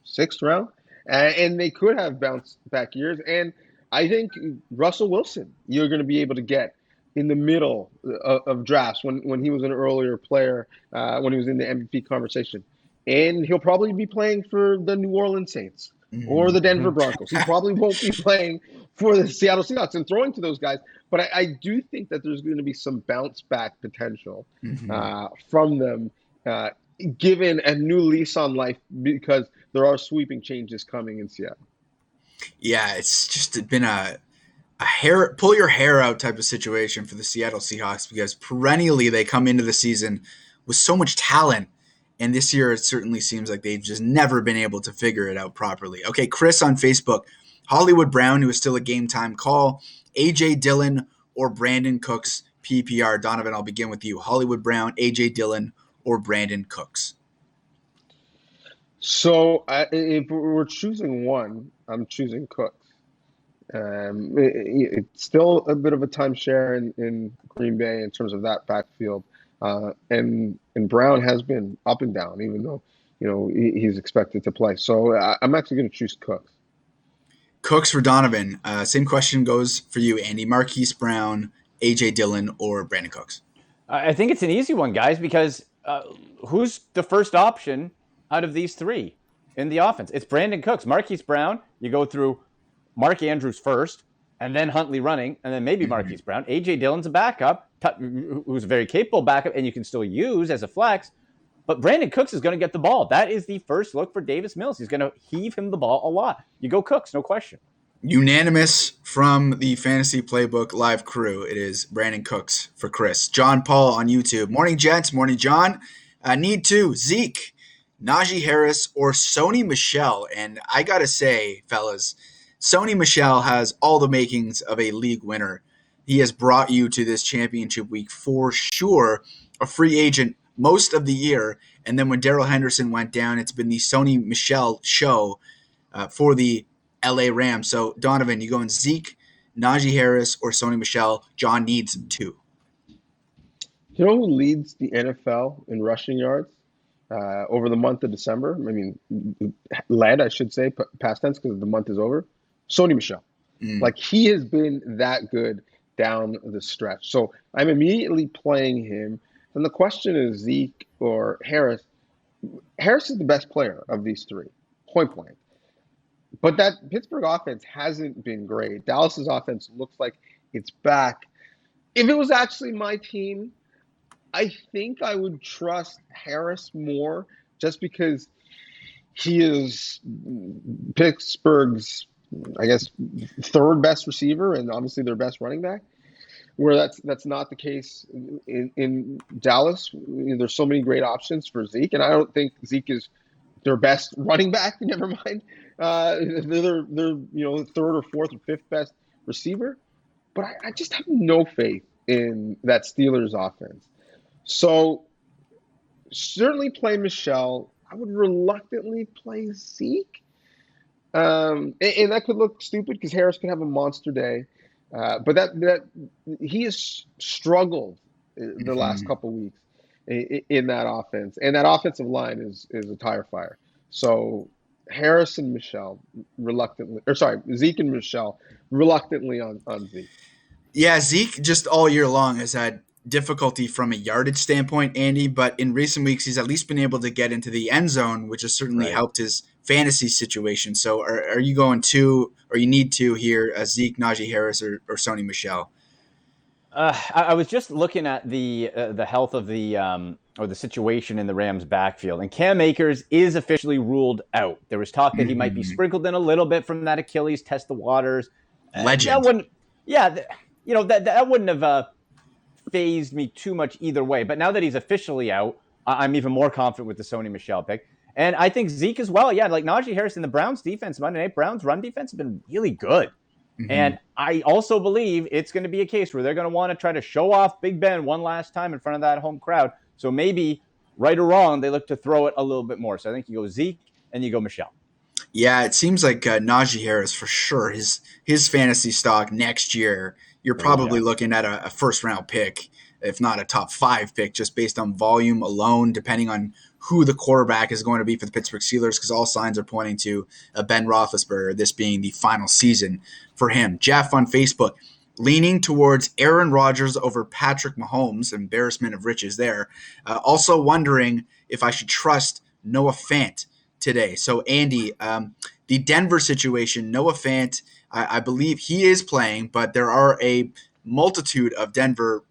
6th round, and they could have bounce back years. And I think Russell Wilson, you're going to be able to get in the middle of drafts when he was an earlier player, when he was in the MVP conversation. And he'll probably be playing for the New Orleans Saints or the Denver Broncos. He probably won't be playing for the Seattle Seahawks and throwing to those guys. But I do think that there's going to be some bounce back potential from them, given a new lease on life, because there are sweeping changes coming in Seattle. Yeah, it's just been a hair pull your hair out type of situation for the Seattle Seahawks because perennially they come into the season with so much talent. And this year it certainly seems like they've just never been able to figure it out properly. Okay, Chris on Facebook, Hollywood Brown, who is still a game time call, A.J. Dillon or Brandon Cooks, PPR. Donovan, I'll begin with you. Hollywood Brown, A.J. Dillon or Brandon Cooks? So if we're choosing one, I'm choosing Cooks. It's still a bit of a timeshare in Green Bay in terms of that backfield. And Brown has been up and down, even though he's expected to play. So I'm actually going to choose Cooks. Cooks for Donovan. Same question goes for you, Andy. Marquise Brown, AJ Dillon, or Brandon Cooks? I think it's an easy one, guys, because who's the first option out of these three in the offense? It's Brandon Cooks. Marquise Brown, you go through Mark Andrews first, and then Huntley running, and then maybe Marquise Brown. AJ Dillon's a backup, who's a very capable backup, and you can still use as a flex. But Brandon Cooks is going to get the ball. That is the first look for Davis Mills. He's going to heave him the ball a lot. You go Cooks, no question. Unanimous from the Fantasy Playbook live crew. It is Brandon Cooks for Chris. John Paul on YouTube. Morning, gents. Morning, John. Need to Zeke, Najee Harris, or Sony Michel. And I got to say, fellas, Sony Michel has all the makings of a league winner. He has brought you to this championship week for sure. A free agent most of the year. And then when Darrell Henderson went down, it's been the Sony Michel show for the LA Rams. So, Donovan, you going Zeke, Najee Harris, or Sony Michel? John needs two. You know who leads the NFL in rushing yards over the month of December? I mean, led, I should say, past tense because the month is over. Sony Michel. Like, he has been that good down the stretch. So I'm immediately playing him. And the question is Zeke or Harris. Harris is the best player of these three, point blank. But that Pittsburgh offense hasn't been great. Dallas's offense looks like it's back. If it was actually my team, I think I would trust Harris more just because he is Pittsburgh's, I guess, third best receiver and obviously their best running back. Where that's not the case in Dallas. There's so many great options for Zeke, and I don't think Zeke is their best running back. Never mind, they're third or fourth or fifth best receiver. But I just have no faith in that Steelers offense. So certainly play Michel. I would reluctantly play Zeke, and that could look stupid because Harris could have a monster day. But that he has struggled the last couple weeks in that offense, and that offensive line is a tire fire. So Harris and Michel Zeke and Michel reluctantly on Zeke. Yeah, Zeke just all year long has had difficulty from a yardage standpoint, Andy, but in recent weeks he's at least been able to get into the end zone, which has certainly helped his fantasy situation. So are you going two, or you need two here, Zeke, Najee Harris, or Sony Michel? I was just looking at the health of the or the situation in the Rams backfield, and Cam Akers is officially ruled out. There was talk that he might be sprinkled in a little bit from that Achilles, test the waters. Legend. That wouldn't have phased me too much either way. But now that he's officially out, I'm even more confident with the Sony Michel pick. And I think Zeke as well. Yeah, like Najee Harris in the Browns defense, Monday Night Browns run defense has been really good. And I also believe it's going to be a case where they're going to want to try to show off Big Ben one last time in front of that home crowd. So maybe, right or wrong, they look to throw it a little bit more. So I think you go Zeke and you go Michel. Yeah, it seems like Najee Harris for sure. His fantasy stock next year, you're probably looking at a first-round pick, if not a top 5 pick, just based on volume alone, depending on who the quarterback is going to be for the Pittsburgh Steelers, because all signs are pointing to Ben Roethlisberger, this being the final season for him. Jeff on Facebook, leaning towards Aaron Rodgers over Patrick Mahomes, embarrassment of riches there. Also wondering if I should trust Noah Fant today. So, Andy, the Denver situation, Noah Fant, I believe he is playing, but there are a multitude of Denver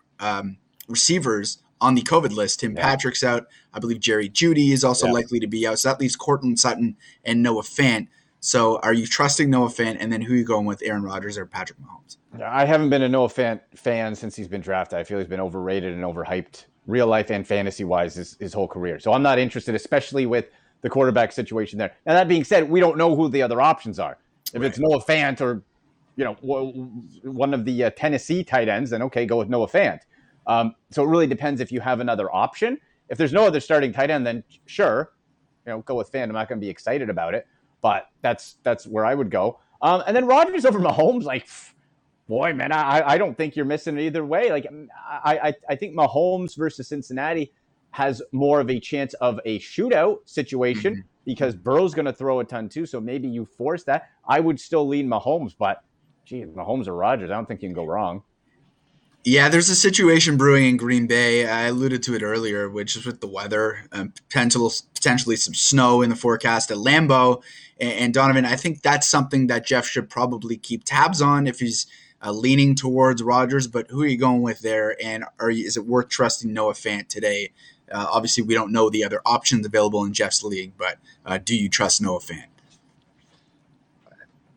receivers on the COVID list. Tim Patrick's out. I believe Jerry Jeudy is also likely to be out. So that leaves Cortland Sutton and Noah Fant. So are you trusting Noah Fant? And then who are you going with, Aaron Rodgers or Patrick Mahomes? I haven't been a Noah Fant fan since he's been drafted. I feel he's been overrated and overhyped real life and fantasy-wise his whole career. So I'm not interested, especially with the quarterback situation there. Now, that being said, we don't know who the other options are. If it's Noah Fant or one of the Tennessee tight ends, then okay, go with Noah Fant. So it really depends if you have another option. If there's no other starting tight end, then sure, go with Fant. I'm not going to be excited about it, but that's where I would go. And then Rodgers over Mahomes, like, boy, man, I don't think you're missing it either way. Like, I think Mahomes versus Cincinnati has more of a chance of a shootout situation because Burrow's going to throw a ton too. So maybe you force that. I would still lean Mahomes, but geez, Mahomes or Rodgers, I don't think you can go wrong. Yeah, there's a situation brewing in Green Bay. I alluded to it earlier, which is with the weather, potentially some snow in the forecast at Lambeau. And Donovan, I think that's something that Jeff should probably keep tabs on if he's leaning towards Rodgers. But who are you going with there? And is it worth trusting Noah Fant today? Obviously, we don't know the other options available in Jeff's league, but do you trust Noah Fant?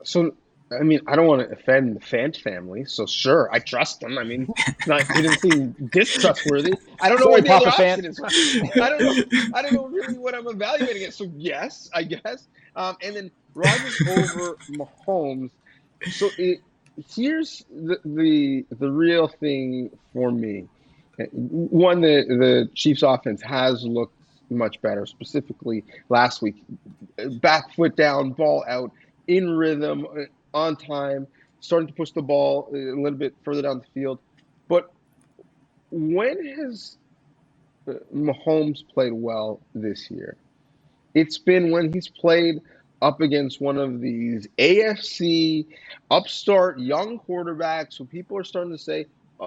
So, I mean, I don't want to offend the Fant family, so sure, I trust him. I mean, he doesn't seem distrustworthy. I don't know what the other option is. I don't know really what I'm evaluating it. So yes, I guess. And then Rodgers over Mahomes. So here's the real thing for me. One, the Chiefs' offense has looked much better, specifically last week. Back foot down, ball out, in rhythm, on time, starting to push the ball a little bit further down the field. But when has Mahomes played well this year? It's been when he's played up against one of these AFC upstart young quarterbacks who people are starting to say,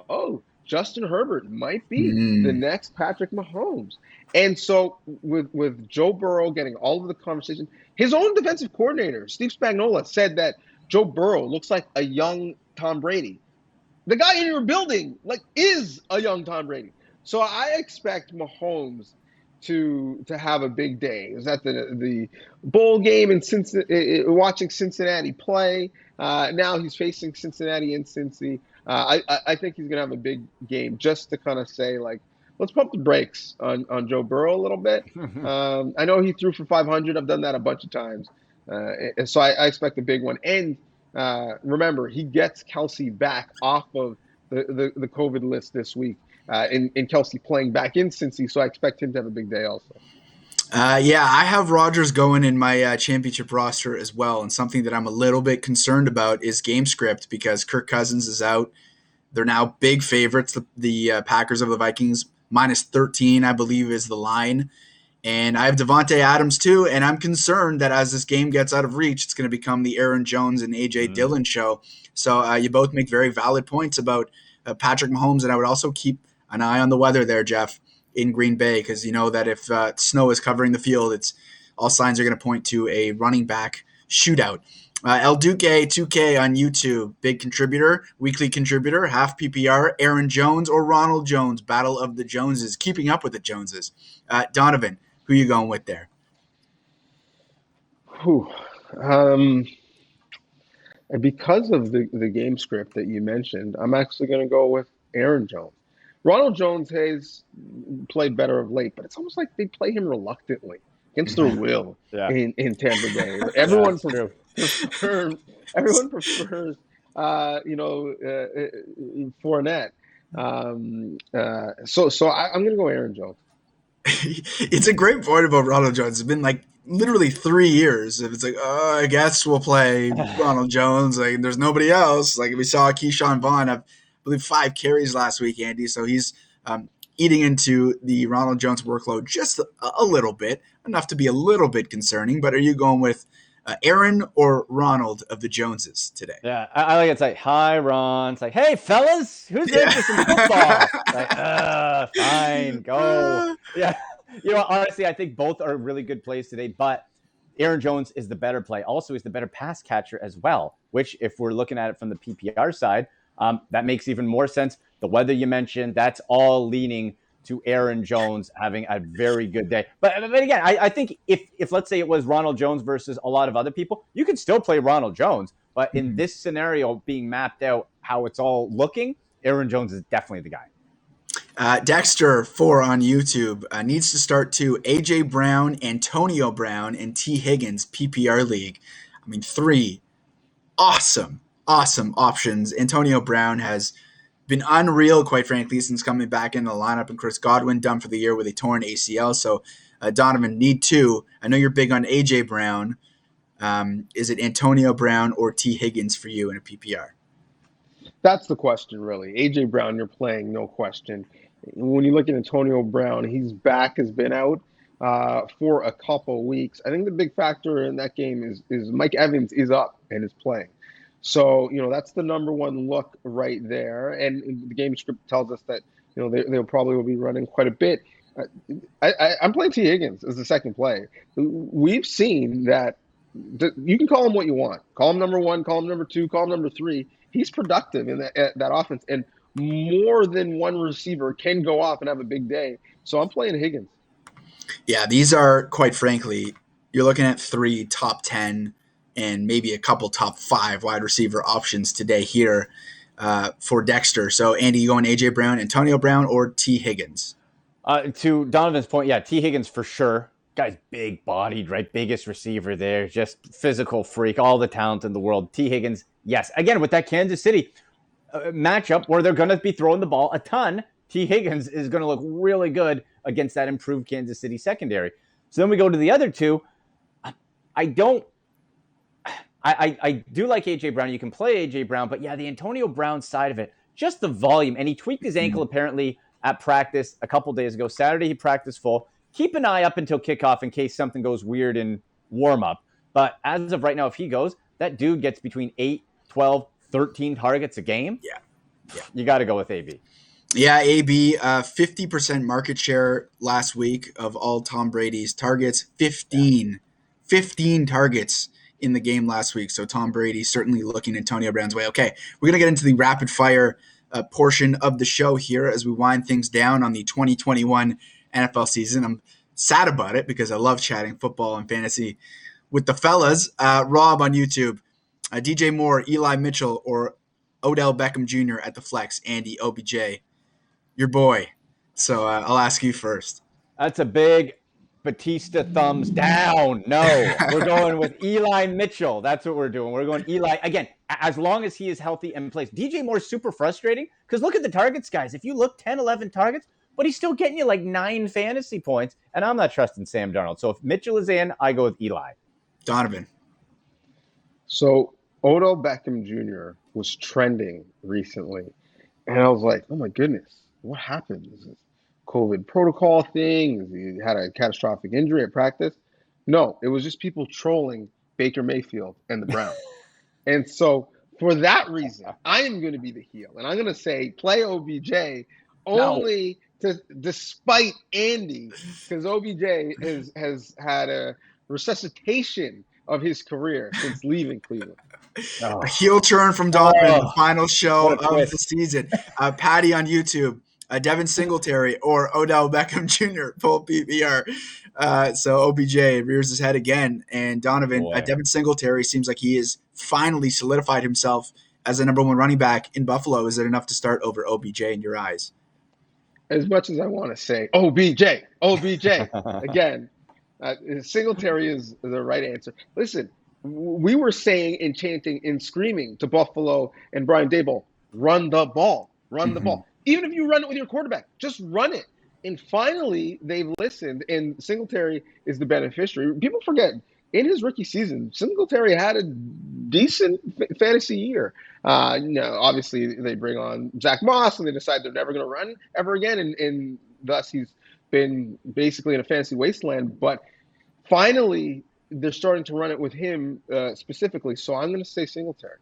oh, Justin Herbert might be the next Patrick Mahomes. And so with Joe Burrow getting all of the conversation, his own defensive coordinator, Steve Spagnuolo, said that Joe Burrow looks like a young Tom Brady. The guy in your building is a young Tom Brady. So I expect Mahomes to have a big day. It was at the bowl game in Cincinnati, watching Cincinnati play. Now he's facing Cincinnati in Cincy. I think he's going to have a big game just to kind of say, let's pump the brakes on Joe Burrow a little bit. I know he threw for 500. I've done that a bunch of times. And so I expect a big one. And remember, he gets Kelsey back off of the COVID list this week. In Kelsey playing back in Cincy, so I expect him to have a big day also. Yeah, I have Rodgers going in my championship roster as well, and something that I'm a little bit concerned about is game script because Kirk Cousins is out. They're now big favorites, the Packers of the Vikings, minus 13, I believe, is the line. And I have Devontae Adams too, and I'm concerned that as this game gets out of reach, it's going to become the Aaron Jones and A.J. Dillon show. So you both make very valid points about Patrick Mahomes, and I would also keep an eye on the weather there, Jeff, in Green Bay, because you know that if snow is covering the field, it's all signs are going to point to a running back shootout. El Duque 2K on YouTube, big contributor, weekly contributor, half PPR, Aaron Jones or Ronald Jones, battle of the Joneses, keeping up with the Joneses. Donovan, who are you going with there? Because of the game script that you mentioned, I'm actually going to go with Aaron Jones. Ronald Jones has played better of late, but it's almost like they play him reluctantly, against their will in Tampa Bay. Everyone prefers Fournette. So I'm going to go Aaron Jones. It's a great point about Ronald Jones. It's been literally 3 years. It's I guess we'll play Ronald Jones. There's nobody else. We saw Keyshawn Vaughn have, I believe, 5 carries last week, Andy. So he's eating into the Ronald Jones workload just a little bit, enough to be a little bit concerning. But are you going with Aaron or Ronald of the Joneses today? Yeah, I like it. It's like, hi, Ron. It's like, hey, fellas, who's interested in football? Fine, go. Yeah, honestly, I think both are really good plays today, but Aaron Jones is the better play. Also, he's the better pass catcher as well, which if we're looking at it from the PPR side, that makes even more sense. The weather you mentioned, that's all leaning to Aaron Jones having a very good day. But again, I think if let's say it was Ronald Jones versus a lot of other people, you could still play Ronald Jones. But in this scenario being mapped out, how it's all looking, Aaron Jones is definitely the guy. Dexter 4 on YouTube needs to start to A.J. Brown, Antonio Brown, and T. Higgins PPR League. 3 awesome options. Antonio Brown has been unreal, quite frankly, since coming back in the lineup, and Chris Godwin done for the year with a torn ACL. So Donovan, need 2. I know you're big on A.J. Brown. Is it Antonio Brown or T. Higgins for you in a PPR? That's the question, really. AJ Brown, you're playing, no question. When you look at Antonio Brown, his back has been out for a couple weeks. I think the big factor in that game is Mike Evans is up and is playing. So, that's the number one look right there. And the game script tells us that, they'll probably will be running quite a bit. I'm playing T. Higgins as the second play. We've seen that you can call him what you want. Call him number one, call him number two, call him number three. He's productive in that offense. And more than one receiver can go off and have a big day. So I'm playing Higgins. Yeah, these are, quite frankly, you're looking at 3 top 10 and maybe a couple top 5 wide receiver options today here for Dexter. So, Andy, you going A.J. Brown, Antonio Brown, or T. Higgins? To Donovan's point, yeah, T. Higgins for sure. Guy's big-bodied, right? Biggest receiver there, just physical freak, all the talent in the world. T. Higgins, yes. Again, with that Kansas City matchup where they're going to be throwing the ball a ton, T. Higgins is going to look really good against that improved Kansas City secondary. So then we go to the other two. I do like A.J. Brown. You can play A.J. Brown, but yeah, the Antonio Brown side of it, just the volume. And he tweaked his ankle apparently at practice a couple days ago. Saturday, he practiced full. Keep an eye up until kickoff in case something goes weird in warm-up. But as of right now, if he goes, that dude gets between 8, 12, 13 targets a game. Yeah. You got to go with AB. Yeah, AB, 50% market share last week of all Tom Brady's targets. 15 targets in the game last week. So Tom Brady certainly looking Antonio Brown's way. Okay, we're going to get into the rapid-fire portion of the show here as we wind things down on the 2021 NFL season. I'm sad about it because I love chatting football and fantasy with the fellas. Rob on YouTube, DJ Moore, Eli Mitchell, or Odell Beckham Jr. at the flex. Andy, OBJ, your boy. So I'll ask you first. That's a big Batista thumbs down. No, we're going with Eli Mitchell. That's what we're doing. We're going Eli. Again, as long as he is healthy and plays. DJ Moore's super frustrating because look at the targets, guys. If you look 10, 11 targets, but he's still getting you like 9 fantasy points, and I'm not trusting Sam Darnold. So if Mitchell is in, I go with Eli. Donovan. So Odell Beckham Jr. was trending recently, and I was like, oh my goodness, what happened? Is this COVID protocol thing? He had a catastrophic injury at practice? No, it was just people trolling Baker Mayfield and the Browns. And so for that reason, I am going to be the heel, and I'm going to say play OBJ only despite Andy, because OBJ has had a resuscitation of his career since leaving Cleveland. A heel turn from Donovan, the final show of the season. Patty on YouTube, Devin Singletary or Odell Beckham Jr. full PPR. So OBJ rears his head again, and Donovan, Devin Singletary seems like he has finally solidified himself as the number 1 running back in Buffalo. Is it enough to start over OBJ in your eyes? As much as I want to say OBJ again, Singletary is the right answer. Listen, we were saying and chanting and screaming to Buffalo and Brian Daboll, run the ball. Even if you run it with your quarterback, just run it. And finally, they've listened, and Singletary is the beneficiary. People forget, in his rookie season, Singletary had a decent fantasy year. Obviously, they bring on Zach Moss, and they decide they're never going to run ever again, and thus he's been basically in a fantasy wasteland. But finally, they're starting to run it with him specifically, so I'm going to say Singletary.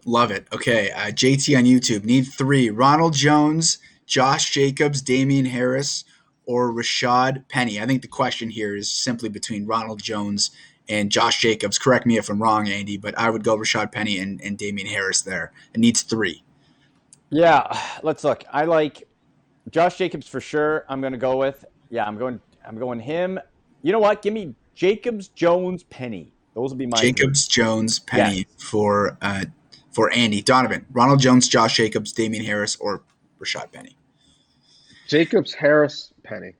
Love it. Okay, JT on YouTube, need 3. Ronald Jones, Josh Jacobs, Damian Harris, or Rashad Penny. I think the question here is simply between Ronald Jones and Josh Jacobs. Correct me if I'm wrong, Andy, but I would go Rashad Penny and Damian Harris there. It needs 3. Yeah, let's look. I like Josh Jacobs for sure. I'm going to go with. Yeah, I'm going him. You know what? Give me Jacobs, Jones, Penny. Those will be my Jacobs, Jones, Penny for Andy. Donovan, Ronald Jones, Josh Jacobs, Damian Harris, or Rashad Penny. Jacobs, Harris, Penny.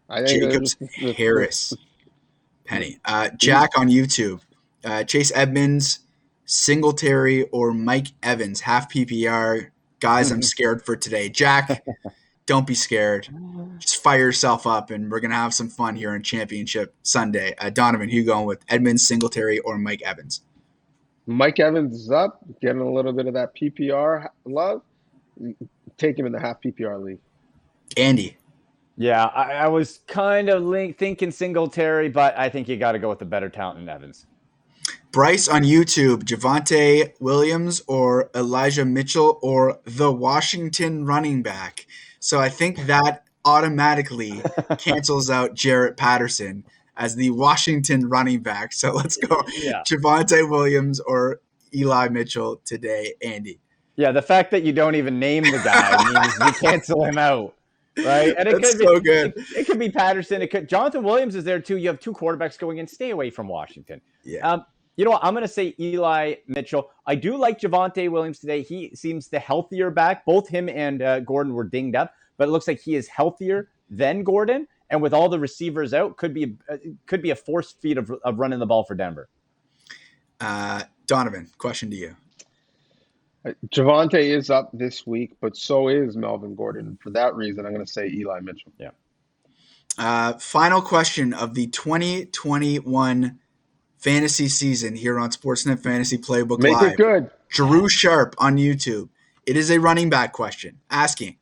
I think Jacobs, Harris, Penny. Jack on YouTube, Chase Edmonds, Singletary, or Mike Evans, half PPR. Guys, I'm scared for today. Jack, don't be scared. Just fire yourself up, and we're going to have some fun here on Championship Sunday. Donovan, who you going with? Edmonds, Singletary, or Mike Evans? Mike Evans is up, getting a little bit of that PPR love. Take him in the half PPR league. Andy. Yeah, I was kind of thinking Singletary, but I think you got to go with the better talent in Evans. Bryce on YouTube, Javonte Williams or Elijah Mitchell or the Washington running back. So I think that automatically cancels out Jarrett Patterson as the Washington running back. So let's go Yeah. Javonte Williams or Eli Mitchell today, Andy. Yeah, the fact that you don't even name the guy means you cancel him out, right? And That's so good. It could be Patterson. It could. Jonathan Williams is there too. You have two quarterbacks going in. Stay away from Washington. Yeah. You know what? I'm going to say Eli Mitchell. I do like Javonte Williams today. He seems the healthier back. Both him and Gordon were dinged up, but it looks like he is healthier than Gordon. And with all the receivers out, could be a forced feat of running the ball for Denver. Donovan, question to you. Javonte is up this week, but so is Melvin Gordon. For that reason, I'm going to say Eli Mitchell. Yeah. Final question of the 2021 fantasy season here on Sportsnet Fantasy Playbook Live. Make it good. Drew Sharp on YouTube. It is a running back question asking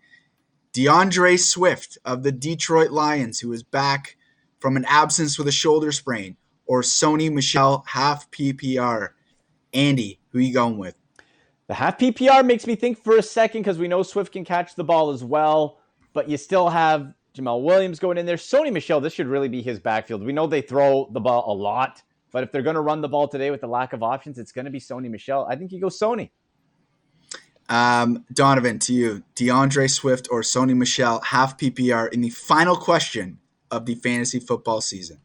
DeAndre Swift of the Detroit Lions, who is back from an absence with a shoulder sprain, or Sony Michel half PPR. Andy, who are you going with? The half PPR makes me think for a second because we know Swift can catch the ball as well, but you still have Jamal Williams going in there. Sony Michel, this should really be his backfield. We know they throw the ball a lot, but if they're going to run the ball today with the lack of options, it's going to be Sony Michel. I think you go Sony. Donovan, to you. DeAndre Swift or Sony Michel half PPR in the final question of the fantasy football season.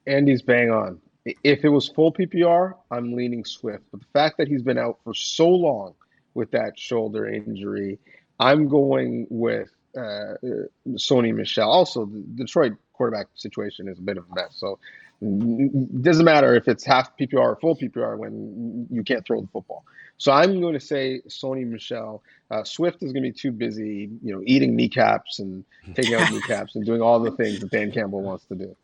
Andy's bang on. If it was full PPR, I'm leaning Swift. But the fact that he's been out for so long with that shoulder injury, I'm going with Sony Michel. Also, the Detroit quarterback situation is a bit of a mess. So it doesn't matter if it's half PPR or full PPR when you can't throw the football. So I'm going to say Sony Michel. Swift is going to be too busy, eating kneecaps and taking out kneecaps and doing all the things that Dan Campbell wants to do.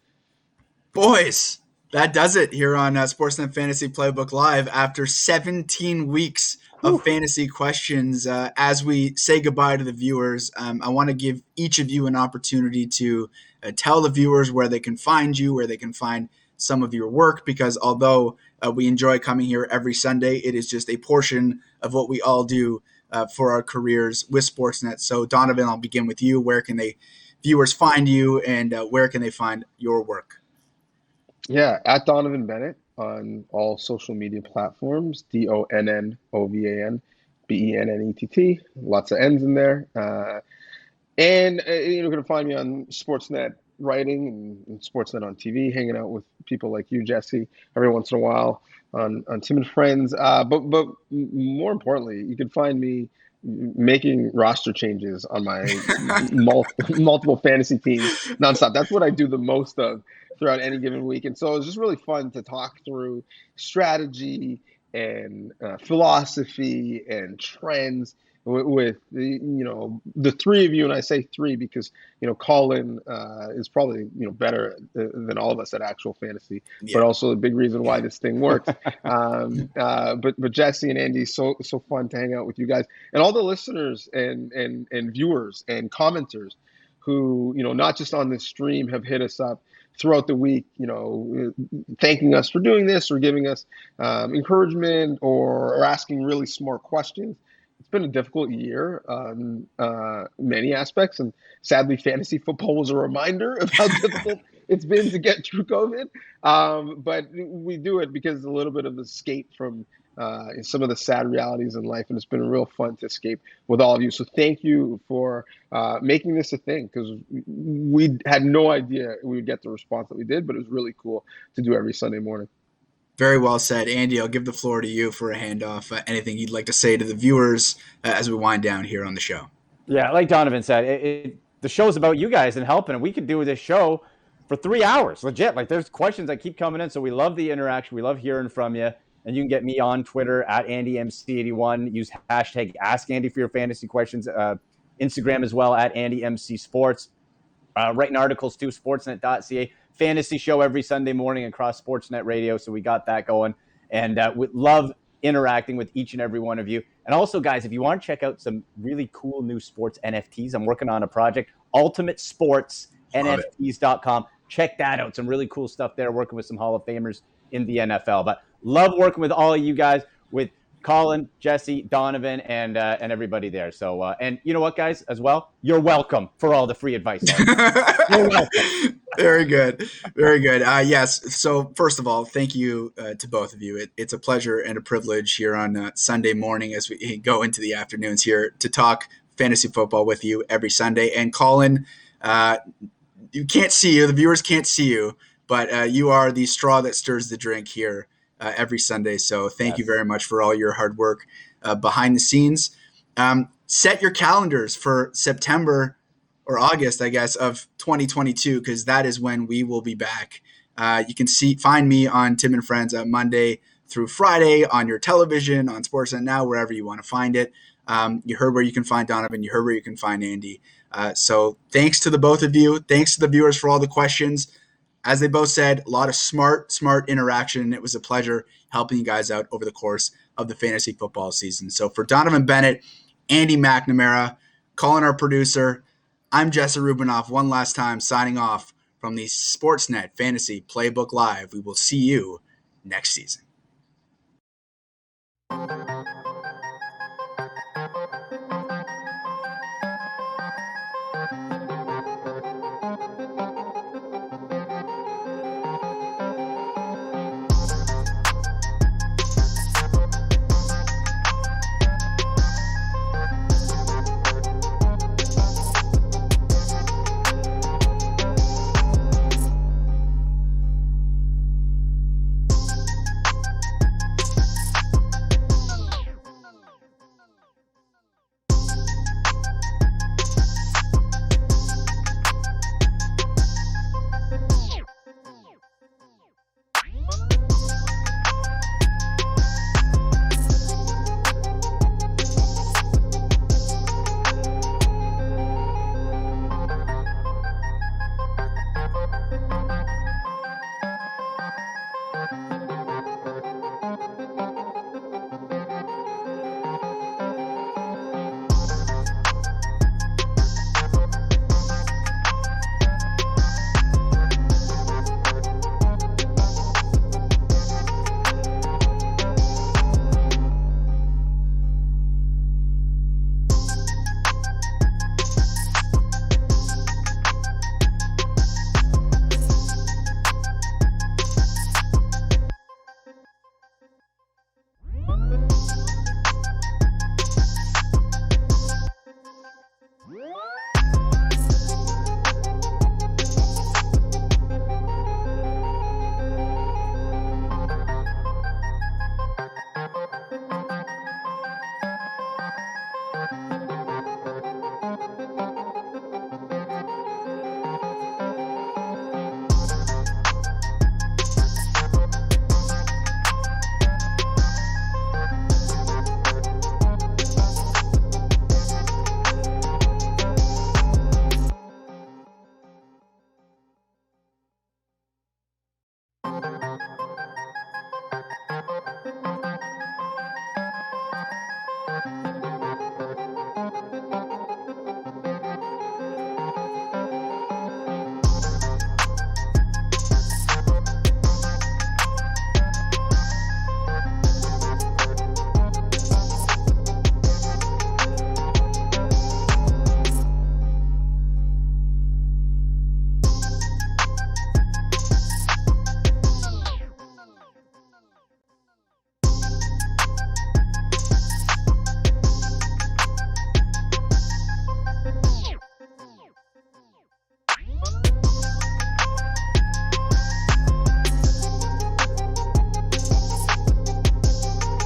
Boys, that does it here on Sportsnet Fantasy Playbook Live after 17 weeks of fantasy questions. As we say goodbye to the viewers, I want to give each of you an opportunity to tell the viewers where they can find you, where they can find some of your work, because although we enjoy coming here every Sunday, it is just a portion of what we all do for our careers with Sportsnet. So Donovan, I'll begin with you. Where can viewers find you, and where can they find your work? Yeah, at Donovan Bennett on all social media platforms, DONNOVAN BENNETT. Lots of N's in there. And you're going to find me on Sportsnet writing and Sportsnet on TV, hanging out with people like you, Jesse, every once in a while on Tim and Friends. But more importantly, you can find me making roster changes on my multiple fantasy teams nonstop. That's what I do the most of throughout any given week. And so it was just really fun to talk through strategy and philosophy and trends with the three of you. And I say three because, Colin is probably, better than all of us at actual fantasy, but also a big reason why this thing works. But Jesse and Andy, so fun to hang out with you guys and all the listeners and viewers and commenters who, not just on this stream have hit us up throughout the week, thanking us for doing this or giving us encouragement or asking really smart questions. It's been a difficult year on many aspects, and sadly, fantasy football was a reminder of how difficult it's been to get through COVID. But we do it because it's a little bit of escape from some of the sad realities in life, and it's been real fun to escape with all of you. So thank you for making this a thing, because we had no idea we would get the response that we did, but it was really cool to do every Sunday morning. Very well said. Andy, I'll give the floor to you for a handoff. Anything you'd like to say to the viewers as we wind down here on the show? Yeah, like Donovan said, the show's about you guys and helping, and we could do this show for 3 hours, legit. Like, there's questions that keep coming in, so we love the interaction. We love hearing from you. And you can get me on Twitter at AndyMC81. Use hashtag AskAndy for your fantasy questions. Instagram as well at AndyMCSports. Writing articles too, sportsnet.ca. Fantasy show every Sunday morning across Sportsnet Radio, so we got that going. and would love interacting with each and every one of you. And also, guys, if you want to check out some really cool new sports NFTs, I'm working on a project, ultimatesportsnfts.com. Check that out. Some really cool stuff there, working with some Hall of Famers in the NFL. But love working with all of you guys, with Colin, Jesse, Donovan, and everybody there. So, and you know what, guys, as well, you're welcome for all the free advice. You're welcome. Very good. Very good. Yes. So first of all, thank you to both of you. It's a pleasure and a privilege here on Sunday morning as we go into the afternoons here to talk fantasy football with you every Sunday. And Colin, you can't see you, the viewers can't see you, but you are the straw that stirs the drink here every Sunday. So thank you very much for all your hard work behind the scenes. Set your calendars for September or August, I guess, of 2022, because that is when we will be back. You can find me on Tim and Friends Monday through Friday on your television, on Sportsnet Now, wherever you want to find it. You heard where you can find Donovan. You heard where you can find Andy. So thanks to the both of you. Thanks to the viewers for all the questions. As they both said, a lot of smart interaction. It was a pleasure helping you guys out over the course of the fantasy football season. So for Donovan Bennett, Andy McNamara, Colin, our producer, I'm Jesse Rubinoff one last time signing off from the Sportsnet Fantasy Playbook Live. We will see you next season.